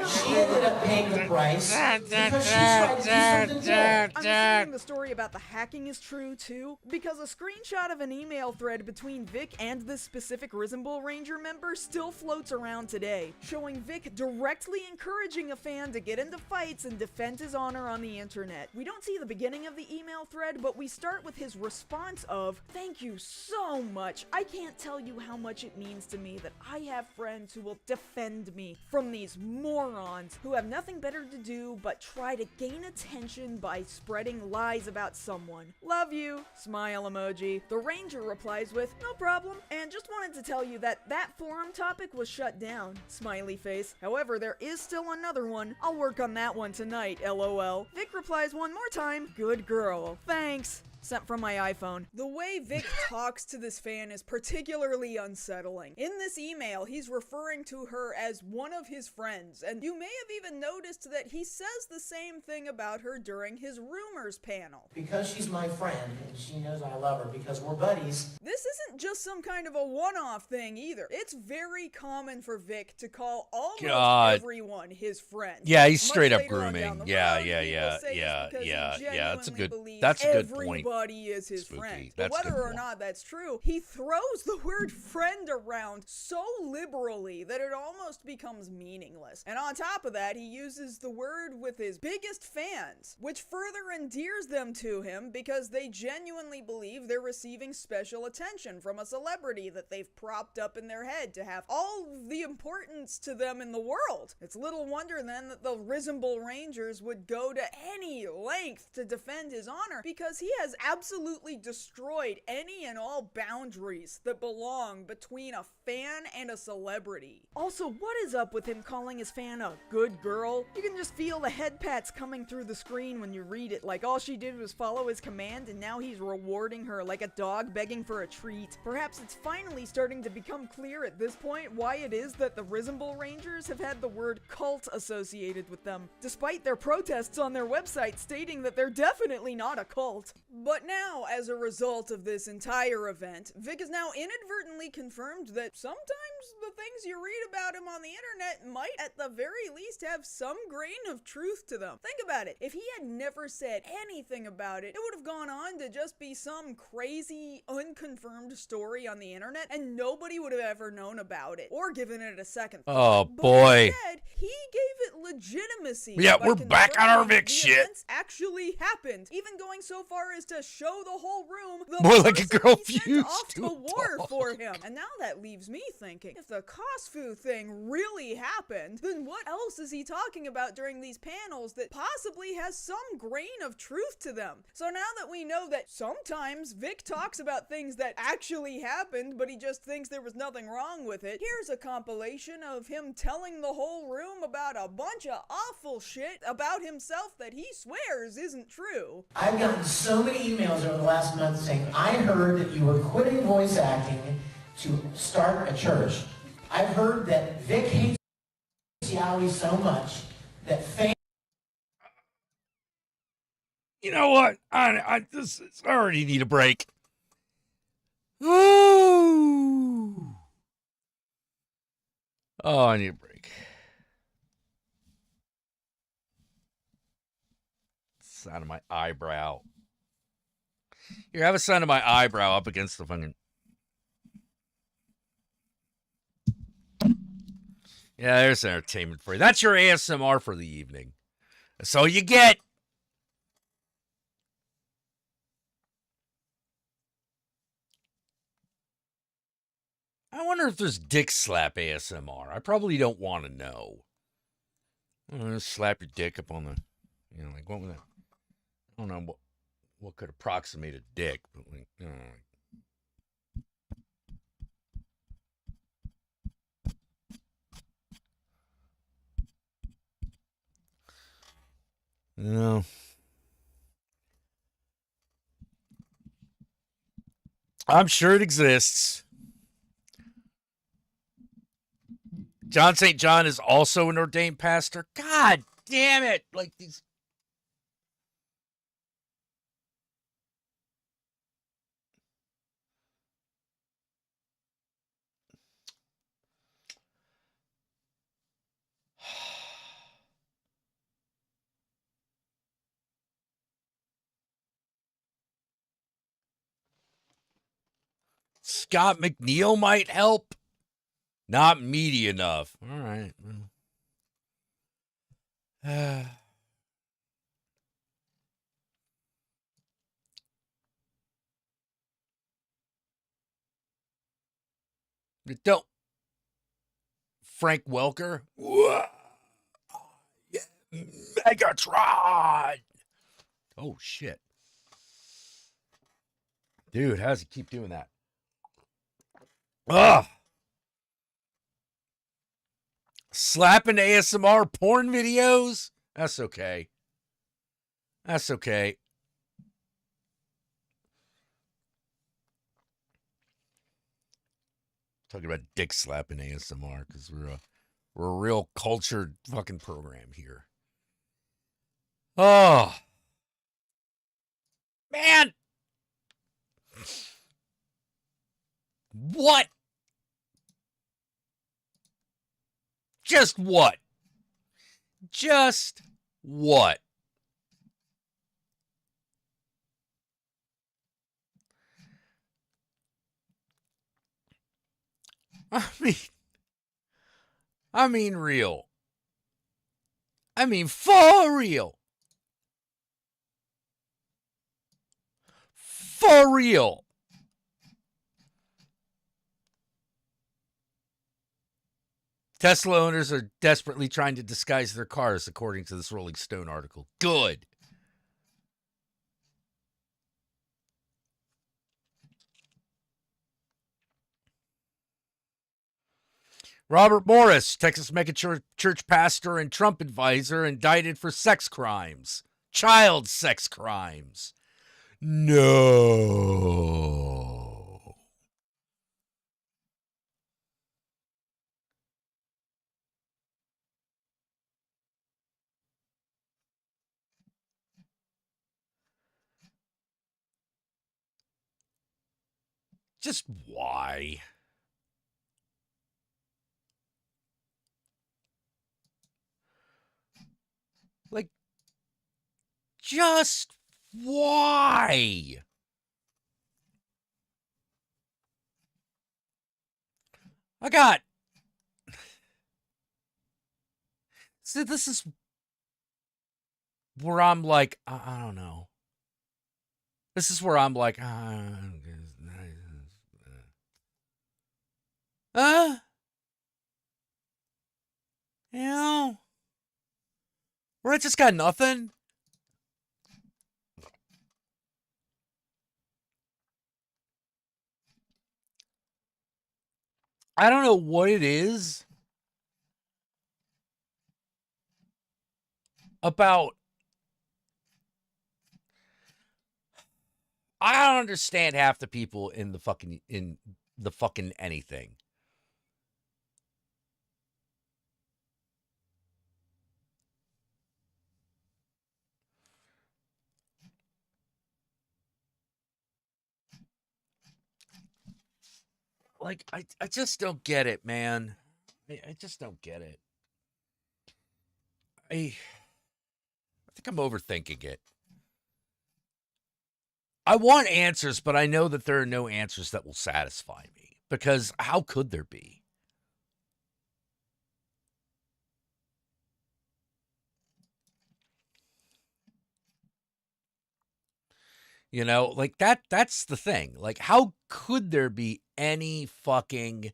She ended up paying the price because she tried to do something wrong. I'm assuming the story about the hacking is true too, because a screenshot of an email thread between Vic and this specific Risen Bull Ranger member still floats around today, showing Vic directly encouraging a fan to get into fights and defend his honor on the internet. We don't see the beginning of the email thread, but we start with his response of, "Thank you so much. I can't tell you how much it means to me that I have friends who will defend me from these morons who have nothing better to do but try to gain attention by spreading lies about someone. Love you." Smile emoji. The Ranger replies with, "No problem, and just wanted to tell you that that forum topic was shut down." Smiley face. "However, there is still another one. I'll work on that one tonight, lol." Vic replies one more time, "Good girl. Thanks." Sent from my iPhone. The way Vic talks to this fan is particularly unsettling. In this email, he's referring to her as one of his friends, and you may have even noticed that he says the same thing about her during his rumors panel. Because she's my friend and she knows I love her because we're buddies. This isn't just some kind of a one-off thing either. It's very common for Vic to call almost everyone his friend. Yeah, he's Much straight up later on down grooming. the Yeah. road, people say this because he That's a genuinely good believes point. everybody is his Spooky. friend. That's But a good whether or point. not that's true, he throws the word friend around so liberally that it almost becomes meaningless. And on top of that, he uses the word with his biggest fans, which further endears them to him because they genuinely believe they're receiving special attention from a celebrity that they've propped up in their head to have all the importance to them in the world. It's little wonder then that the Risen Bull Rangers would go to any length to defend his honor, because he has absolutely destroyed any and all boundaries that belong between a fan and a celebrity. Also, what is up with him calling his fan a good girl? You can just feel the head pats coming through the screen when you read it, like all she did was follow his command and now he's rewarding her like a dog begging for a treat. Perhaps it's finally starting to become clear at this point why it is that the Risen Bull Rangers have had the word cult associated with them, despite their protests on their website stating that they're definitely not a cult. But now, as a result of this entire event, Vic has now inadvertently confirmed that sometimes the things you read about him on the internet might, at the very least, have some grain of truth to them. Think about it. If he had never said anything about it, it would have gone on to just be some crazy, unconfirmed story on the internet, and nobody would have ever known about it, or given it a second thought. Oh, But boy. instead, he gave it legitimate legitimacy. Yeah, by we're back on our confirming Vic the shit. events actually happened, even going so far as to show the whole room the More like a person girl he sent fused off to to a war dog. for him. And now that leaves me thinking, if the Cosfu thing really happened, then what else is he talking about during these panels that possibly has some grain of truth to them? So now that we know that sometimes Vic talks about things that actually happened, but he just thinks there was nothing wrong with it, here's a compilation of him telling the whole room about a bunch of awful shit about himself that he swears isn't true. I've gotten so many emails over the last month saying, I heard that you were quitting voice acting to start a church. I've heard that Vic hates Yowie so much that fans... You know what? I already need a break. Ooh. Oh, I need a break. Sound of my eyebrow. Here, have a sound of my eyebrow up against the fucking... Yeah, there's entertainment for you. That's your ASMR for the evening. That's all you get. I wonder if there's dick slap ASMR. I probably don't want to know. Slap your dick up on the, like what was that? I don't know what could approximate a dick, but like, No. I'm sure it exists. John St. John is also an ordained pastor. God damn it. Like these. Scott McNeil might help. Not meaty enough. All right. Don't. Frank Welker. Yeah. Megatron. Oh, shit. Dude, how does he keep doing that? Ugh. Slapping ASMR porn videos? That's okay. That's okay. Talking about dick slapping ASMR because we're a real cultured fucking program here. Oh. Man. What? Just what? Just what? I mean real. I mean for real. For real. Tesla owners are desperately trying to disguise their cars, according to this Rolling Stone article. Good. Robert Morris, Texas megachurch pastor and Trump advisor, indicted for sex crimes. Child sex crimes. No. Just why? Like, just why? I got. See, this is where I'm like, I don't know. This is where I'm like, you know, where I just got nothing. I don't know what it is about. I don't understand half the people in the fucking anything. Like, I just don't get it, man. I just don't get it. I think I'm overthinking it. I want answers, but I know that there are no answers that will satisfy me. Because how could there be? You know, like that's the thing. Like, how could there be any fucking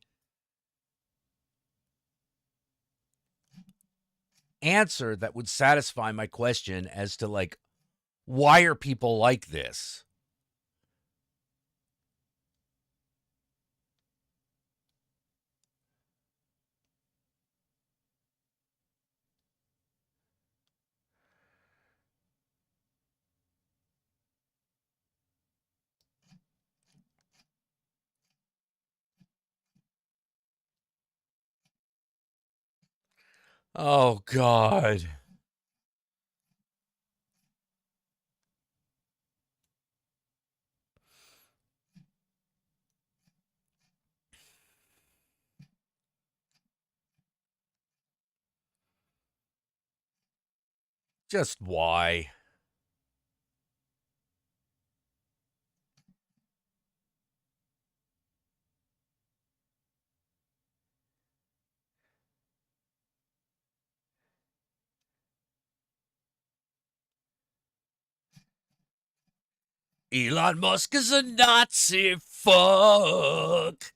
answer that would satisfy my question as to, like, why are people like this? Oh, God. Just why? Elon Musk is a Nazi fuck.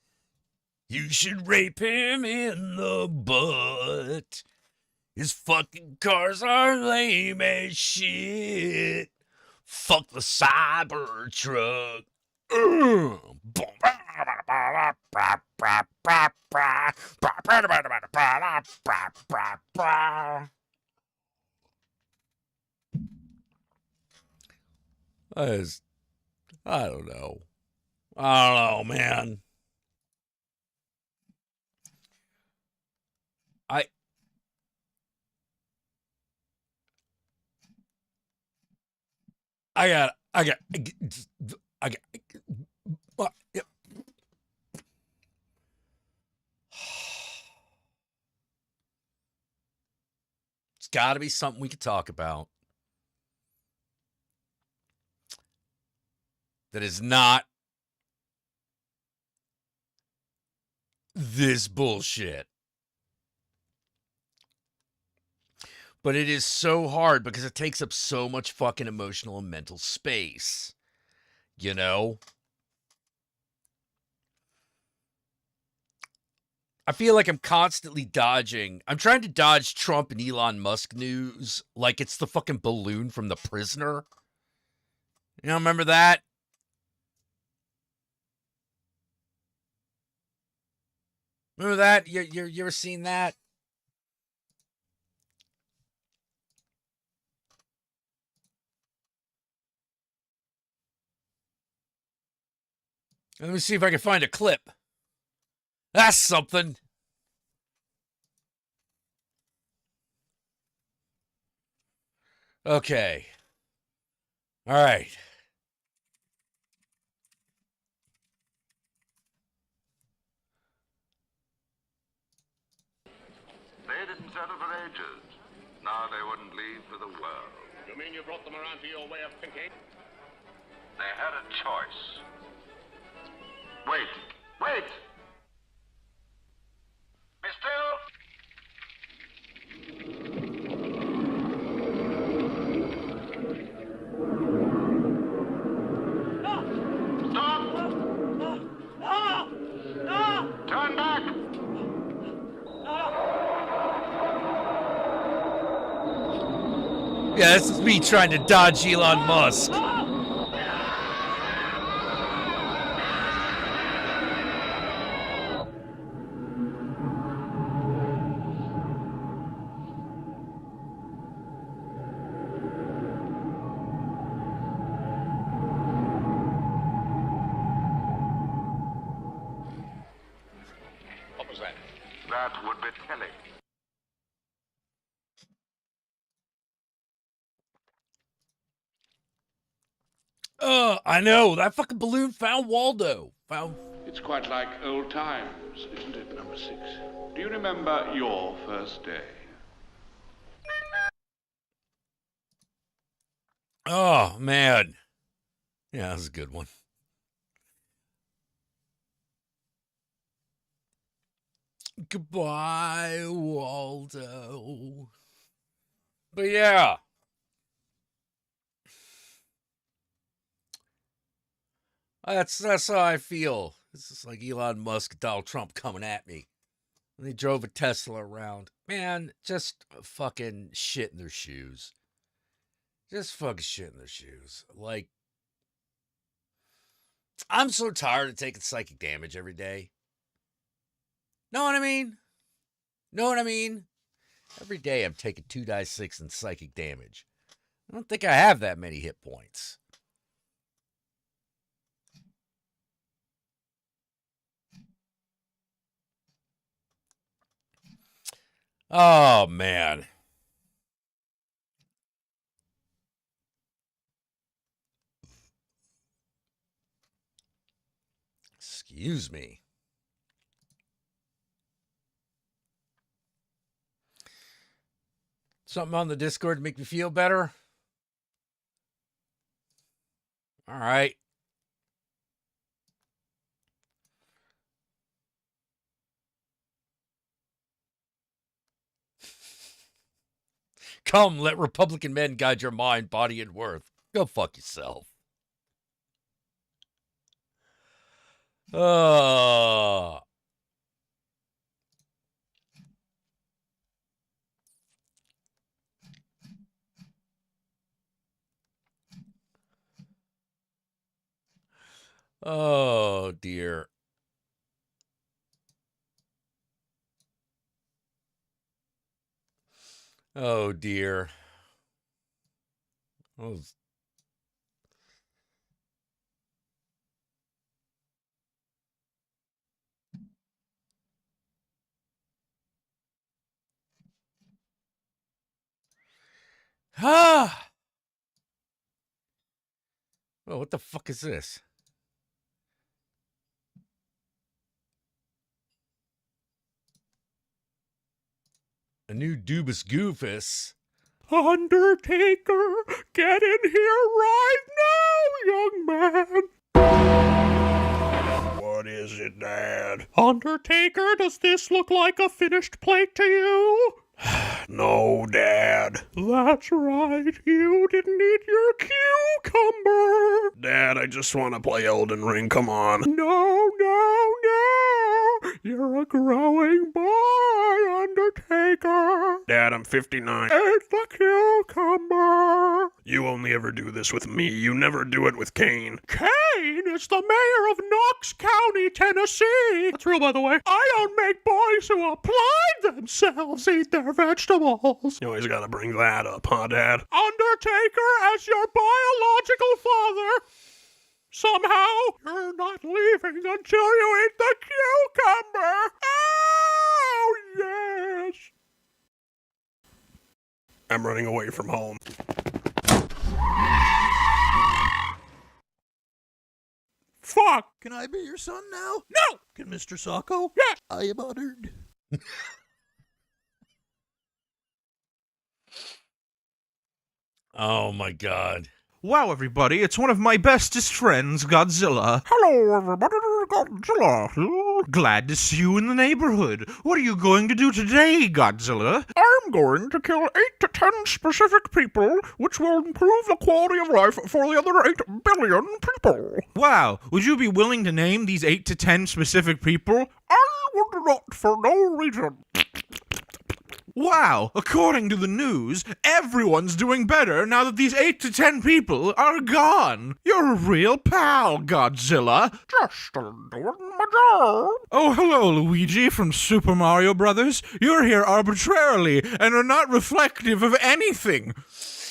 You should rape him in the butt. His fucking cars are lame as shit. Fuck the Cybertruck. I don't know. I don't know, man. I got it's got to be something we could talk about that is not this bullshit. But it is so hard because it takes up so much fucking emotional and mental space. You know? I feel like I'm constantly dodging. I'm trying to dodge Trump and Elon Musk news like it's the fucking balloon from The Prisoner. You know, remember that? Remember that? You ever seen that? Let me see if I can find a clip. That's something. Okay. All right. They didn't settle for ages. Now they wouldn't leave for the world. You mean you brought them around to your way of thinking? They had a choice. Wait! Wait! Be still! Yeah, this is me trying to dodge Elon Musk. What was that? That would be telling. I know. That fucking balloon found Waldo. It's quite like old times, isn't it, number 6? Do you remember your first day? Oh, man. Yeah, that was a good one. Goodbye, Waldo. But yeah. That's how I feel. It's just like Elon Musk, Donald Trump coming at me. And they drove a Tesla around. Man, just fucking shit in their shoes. Just fucking shit in their shoes. Like, I'm so tired of taking psychic damage every day. Know what I mean? Know what I mean? Every day I'm taking 2d6 in psychic damage. I don't think I have that many hit points. Oh, man. Excuse me. Something on the Discord to make me feel better? All right. Come, let Republican men guide your mind, body, and worth. Go fuck yourself. Oh. Oh, dear. Oh, dear. Oh. Ah. Oh, what the fuck is this? A new Dubus Goofus. Undertaker, get in here right now, young man. What is it, Dad? Undertaker, does this look like a finished plate to you? No, Dad. That's right, you didn't eat your cucumber. Dad, I just want to play Elden Ring, come on. No, no, no. You're a growing boy, Undertaker. Dad, I'm 59. Eat the cucumber. You only ever do this with me. You never do it with Kane. Kane is the mayor of Knox County, Tennessee. That's real, by the way. I don't make boys who apply themselves eat their vegetables. You always gotta bring that up, huh, Dad? Undertaker, as your biological father, somehow you're not leaving until you eat the cucumber. Oh, yes. I'm running away from home. Fuck. Can I be your son now? No. Can Mr. Sacco? Yes. I am honored. Oh, my God. Wow, everybody, it's one of my bestest friends, Godzilla. Hello, everybody, Godzilla. Glad to see you in the neighborhood. What are you going to do today, Godzilla? I'm going to kill 8 to 10 specific people, which will improve the quality of life for the other 8 billion people. Wow, would you be willing to name these 8 to 10 specific people? I would not for no reason. Wow, according to the news, everyone's doing better now that these 8 to 10 people are gone. You're a real pal, Godzilla. Just doing my job. Oh, hello, Luigi from Super Mario Brothers. You're here arbitrarily and are not reflective of anything.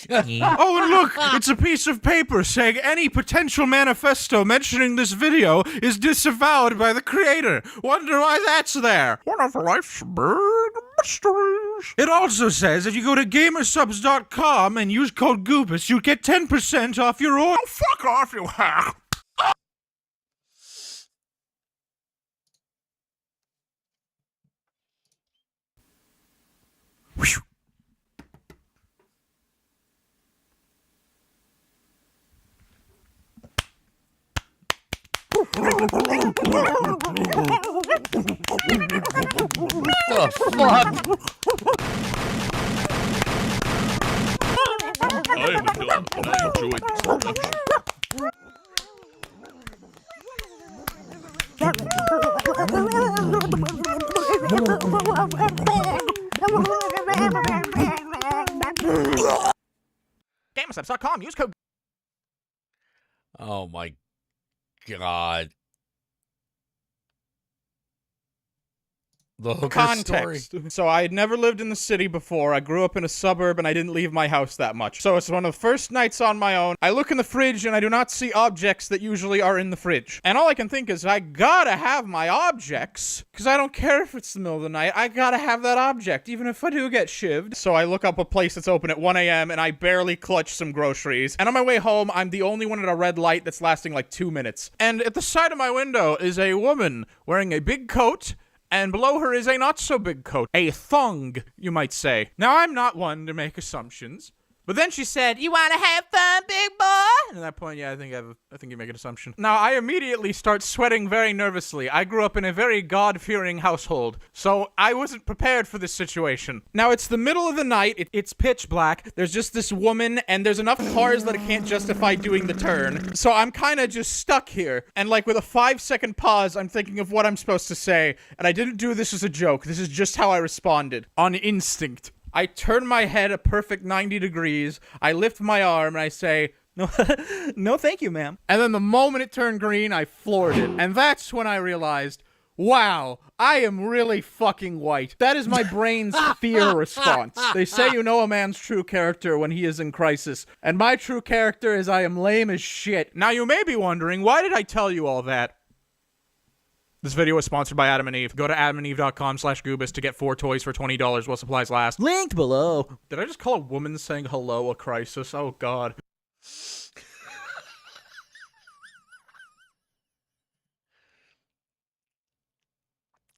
Oh, and look, it's a piece of paper saying any potential manifesto mentioning this video is disavowed by the creator. Wonder why that's there. One of life's big mysteries. It also says if you go to gamersubs.com and use code Goopus, you get 10% off your order. Oh, fuck off, you hack. Whew. The fuck? I am done, and I enjoyed this production. GameSubs.com, use code. Oh my god. The hooker story. Context. So I had never lived in the city before. I grew up in a suburb and I didn't leave my house that much. So it's one of the first nights on my own. I look in the fridge and I do not see objects that usually are in the fridge. And all I can think is I gotta have my objects. Because I don't care if it's the middle of the night. I gotta have that object, even if I do get shivved. So I look up a place that's open at 1 a.m. and I barely clutch some groceries. And on my way home, I'm the only one at a red light that's lasting like 2 minutes. And at the side of my window is a woman wearing a big coat, and below her is a not-so-big coat. A thong, you might say. Now, I'm not one to make assumptions, but then she said, "You wanna have fun, big boy?" And at that point, yeah, I think you make an assumption. Now, I immediately start sweating very nervously. I grew up in a very God-fearing household, so I wasn't prepared for this situation. Now, it's the middle of the night, it's pitch black, there's just this woman, and there's enough cars that it can't justify doing the turn. So I'm kinda just stuck here, and like with a 5-second pause, I'm thinking of what I'm supposed to say, and I didn't do this as a joke, this is just how I responded. On instinct. I turn my head a perfect 90 degrees, I lift my arm, and I say, "No, no thank you, ma'am." And then the moment it turned green, I floored it. And that's when I realized, wow, I am really fucking white. That is my brain's fear response. They say you know a man's true character when he is in crisis. And my true character is I am lame as shit. Now you may be wondering, why did I tell you all that? This video was sponsored by Adam and Eve. Go to adamandeve.com/Goobus to get 4 toys for $20 while supplies last. Linked below. Did I just call a woman saying hello a crisis? Oh, God.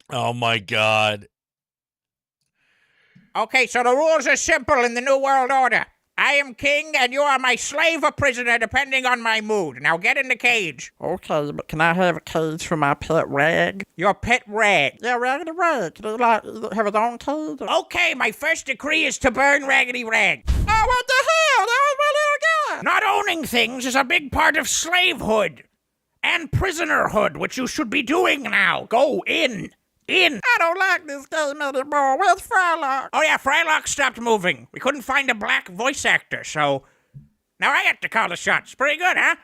Oh my god. Okay, so the rules are simple in the New World Order. I am king, and you are my slave or prisoner, depending on my mood. Now get in the cage. Okay, but can I have a cage for my pet rag? Your pet rag? Yeah, Raggedy Rag. Can he, like, have his own cage? Okay, my first decree is to burn Raggedy Rag. Oh, what the hell? That was my little guy! Not owning things is a big part of slavehood. And prisonerhood, which you should be doing now. Go in. In. I don't like this game anymore. Where's Frylock? Oh yeah, Frylock stopped moving. We couldn't find a black voice actor, so now I get to call the shots. Pretty good, huh?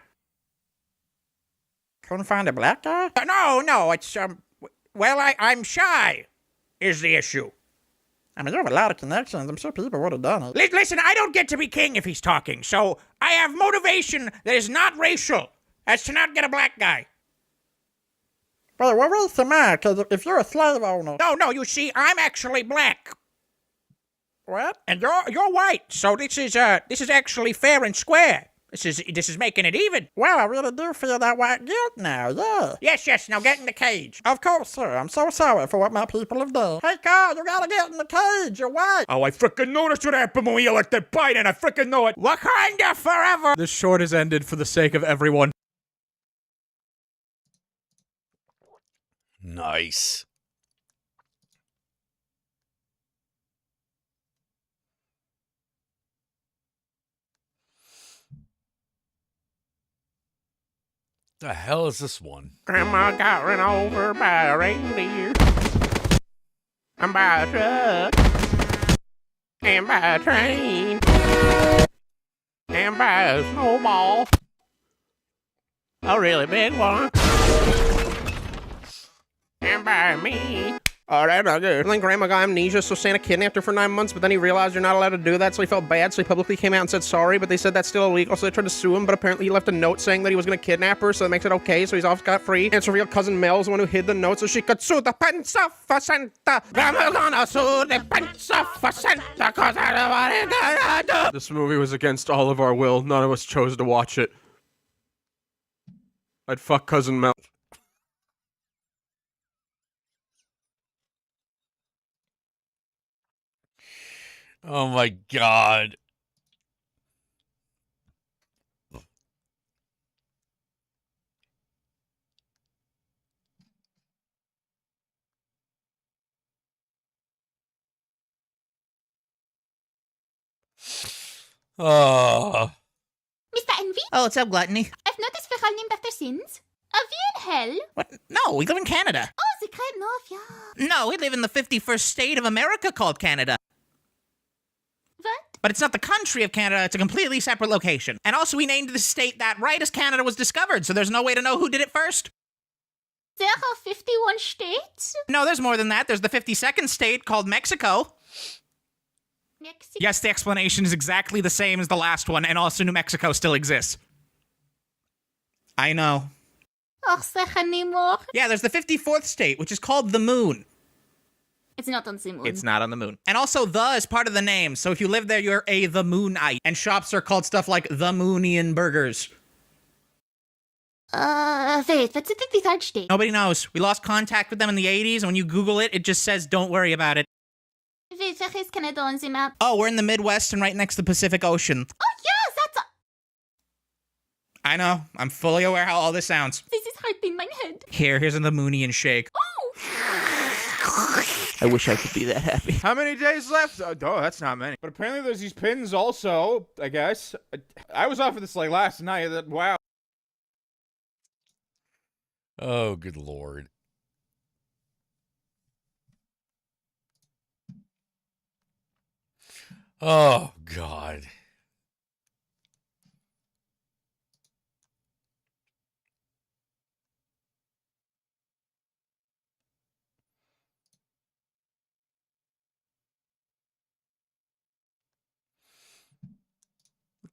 Couldn't find a black guy? No, it's, well, I'm shy, is the issue. I mean, you have a lot of connections. I'm sure people would have done it. Listen, I don't get to be king if he's talking, so I have motivation that is not racial, as to not get a black guy. Wait, what race am I? Because if you're a slave owner... No, you see, I'm actually black. What? And you're white, so this is actually fair and square. This is making it even. Wow, I really do feel that white guilt now, yeah. Yes, now get in the cage. Of course, sir. I'm so sorry for what my people have done. Hey, Carl, you gotta get in the cage. You're white. Oh, I frickin' noticed what happened when we elected Biden. I frickin' know it. Wakanda forever. This short is ended for the sake of everyone. Nice. The hell is this one? Grandma got run over by a reindeer. I'm by a truck. And by a train. And by a snowball. A really big one. And by me. Oh, that's not good. And then Grandma got amnesia, so Santa kidnapped her for 9 months, but then he realized you're not allowed to do that, so he felt bad, so he publicly came out and said sorry, but they said that's still illegal, so they tried to sue him, but apparently he left a note saying that he was gonna kidnap her, so that makes it okay, so he's off scot-free. And it's revealed cousin Mel's the one who hid the note so she could sue the prince for Santa. I'm gonna sue the prince for Santa, cause I don't want it gonna do. This movie was against all of our will. None of us chose to watch it. I'd fuck cousin Mel. Oh my god. Oh. Mr. Envy? Oh, what's up, Gluttony? I've noticed we're all named after sins. Are we in hell? What? No, we live in Canada. Oh, the great north, yeah. No, we live in the 51st state of America called Canada. What? But it's not the country of Canada, it's a completely separate location. And also we named the state that right as Canada was discovered, so there's no way to know who did it first. There are 51 states? No, there's more than that. There's the 52nd state called Mexico. Mexico? Yes, the explanation is exactly the same as the last one, and also New Mexico still exists. I know. Oh, zeg anymore. Yeah, there's the 54th state, which is called the Moon. It's not on the moon. It's not on the moon. And also, the is part of the name, so if you live there, you're a The Moonite. And shops are called stuff like The Moonian Burgers. Wait, what's the 53rd state? Nobody knows. We lost contact with them in the 80s, and when you Google it, it just says, don't worry about it. Wait, where is Canada on the map? Oh, we're in the Midwest and right next to the Pacific Ocean. Oh, yes, that's I know. I'm fully aware how all this sounds. This is hurting my head. Here's the Moonian shake. Oh! I wish I could be that happy. How many days left? Oh, that's not many. But apparently there's these pins also, I guess. I was offered this like last night. Wow. Oh, good lord. Oh, God.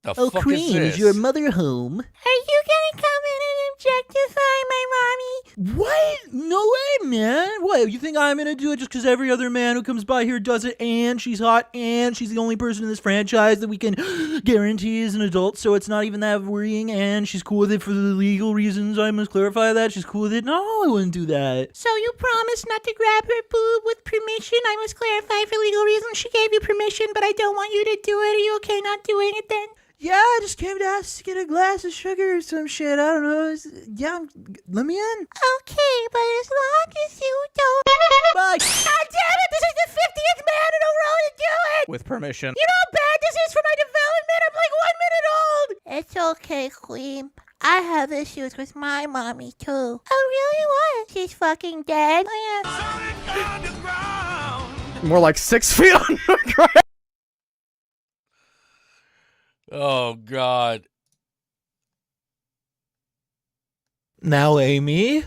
The Oh, fuck Queen, is is your this? mother home? Are you gonna come in and objectify my mommy? What? No way, man. What, you think I'm gonna do it just because every other man who comes by here does it, and she's hot, and she's the only person in this franchise that we can guarantee is an adult, so it's not even that worrying, and she's cool with it for the legal reasons? I must clarify that. She's cool with it? No, I wouldn't do that. So you promised not to grab her boob with permission? I must clarify for legal reasons she gave you permission, but I don't want you to do it. Are you okay not doing it then? Yeah, I just came to ask to get a glass of sugar or some shit. I don't know. Yeah, let me in. Okay, but as long as you don't... Bye. God damn it! This is the 50th man in a row to do it! With permission. You know how bad this is for my development? I'm like 1 minute old! It's okay, Queen. I have issues with my mommy, too. Oh, really? What? She's fucking dead? Oh, yeah. More like 6 feet on the ground. Oh, God. Now, Amy,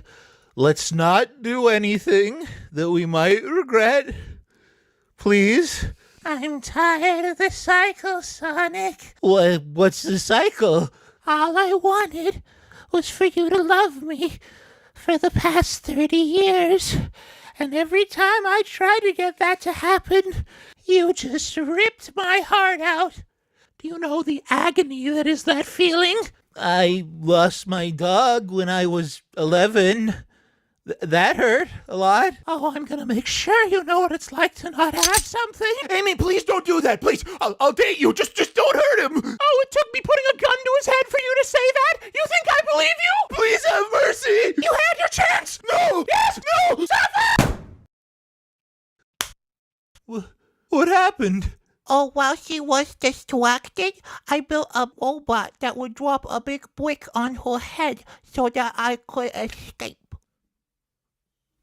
let's not do anything that we might regret. Please. I'm tired of the cycle, Sonic. What's the cycle? All I wanted was for you to love me for the past 30 years. And every time I tried to get that to happen, you just ripped my heart out. Do you know the agony that is that feeling? I lost my dog when I was 11. That hurt a lot. Oh, I'm gonna make sure you know what it's like to not have something. Amy, please don't do that. Please, I'll date you. Just don't hurt him. Oh, it took me putting a gun to his head for you to say that? You think I believe you? Please have mercy. You had your chance. No. Yes. No. Stop it. What happened? Oh, while she was distracted, I built a robot that would drop a big brick on her head so that I could escape.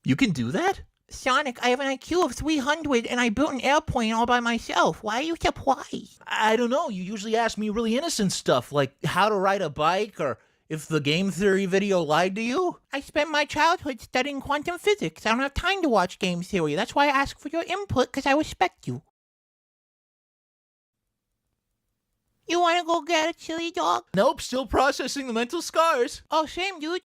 You can do that? Sonic, I have an IQ of 300 and I built an airplane all by myself. Why are you surprised? I don't know. You usually ask me really innocent stuff, like how to ride a bike or if the game theory video lied to you. I spent my childhood studying quantum physics. I don't have time to watch game theory. That's why I ask for your input, because I respect you. You want to go get a chili dog? Nope, still processing the mental scars. Oh, shame, dude.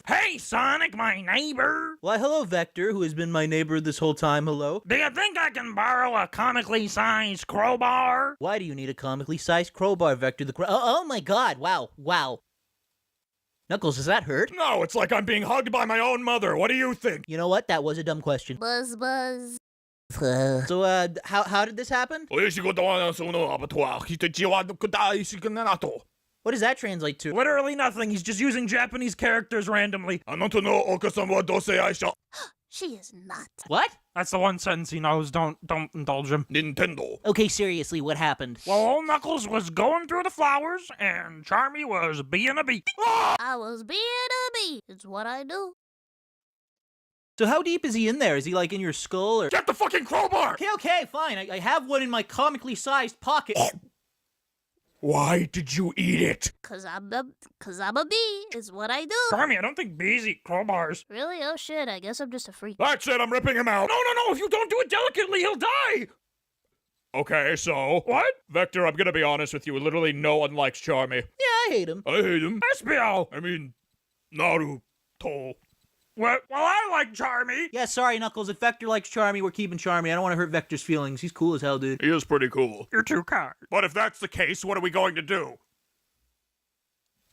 Hey, Sonic, my neighbor. Why, hello, Vector, who has been my neighbor this whole time. Hello. Do you think I can borrow a comically sized crowbar? Why do you need a comically sized crowbar, Vector? Oh my God! Wow. Knuckles, does that hurt? No, it's like I'm being hugged by my own mother. What do you think? You know what? That was a dumb question. Buzz. So, how did this happen? What does that translate to? Literally nothing. He's just using Japanese characters randomly. She is not. What? That's the one sentence he knows. Don't indulge him. Nintendo. Okay, seriously, what happened? Well, old Knuckles was going through the flowers, and Charmy was being a bee. I was being a bee. It's what I do. So how deep is he in there? Is he like in your skull or? Get the fucking crowbar! Okay, fine. I have one in my comically sized pocket. Why did you eat it? Cause I'm a bee. Is what I do. Charmy, I don't think bees eat crowbars. Really? Oh shit. I guess I'm just a freak. That's it. I'm ripping him out. No. If you don't do it delicately, he'll die. Okay, so what? Vector, I'm gonna be honest with you. Literally, no one likes Charmy. Yeah, I hate him. Espio. I mean, Naruto. Well, I like Charmy. Yeah, sorry, Knuckles. If Vector likes Charmy, we're keeping Charmy. I don't want to hurt Vector's feelings. He's cool as hell, dude. He is pretty cool. You're too kind. But if that's the case, what are we going to do?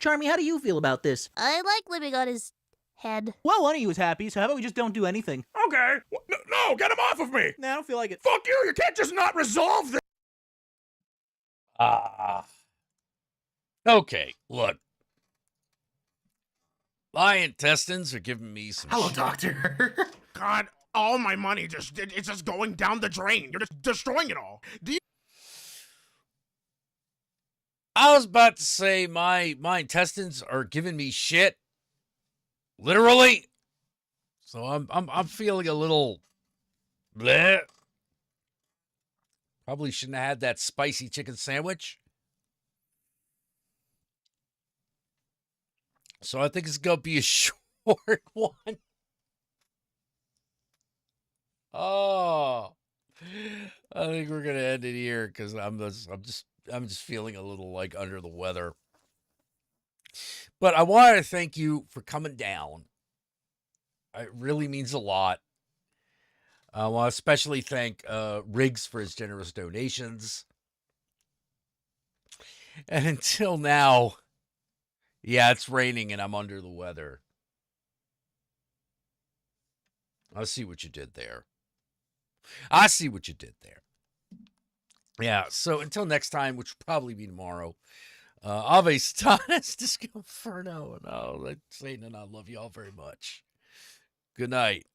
Charmy, how do you feel about this? I like living on his head. Well, one of you is happy, so how about we just don't do anything? Okay. No, get him off of me. Nah, I don't feel like it. Fuck you. You can't just not resolve this. Okay, look. My intestines are giving me some Hello, shit. doctor. God, all my money it's just going down the drain. You're just destroying it all. Do you? I was about to say my intestines are giving me shit. Literally. So I'm feeling a little bleh. Probably shouldn't have had that spicy chicken sandwich. So I think it's going to be a short one. Oh. I think we're going to end it here cuz I'm just feeling a little like under the weather. But I want to thank you for coming down. It really means a lot. I want to especially thank Riggs for his generous donations. And until now, yeah, it's raining and I'm under the weather. I see what you did there. Yeah, so until next time, which will probably be tomorrow, Ave Stanis Disco Inferno. And Satan and I love you all very much. Good night.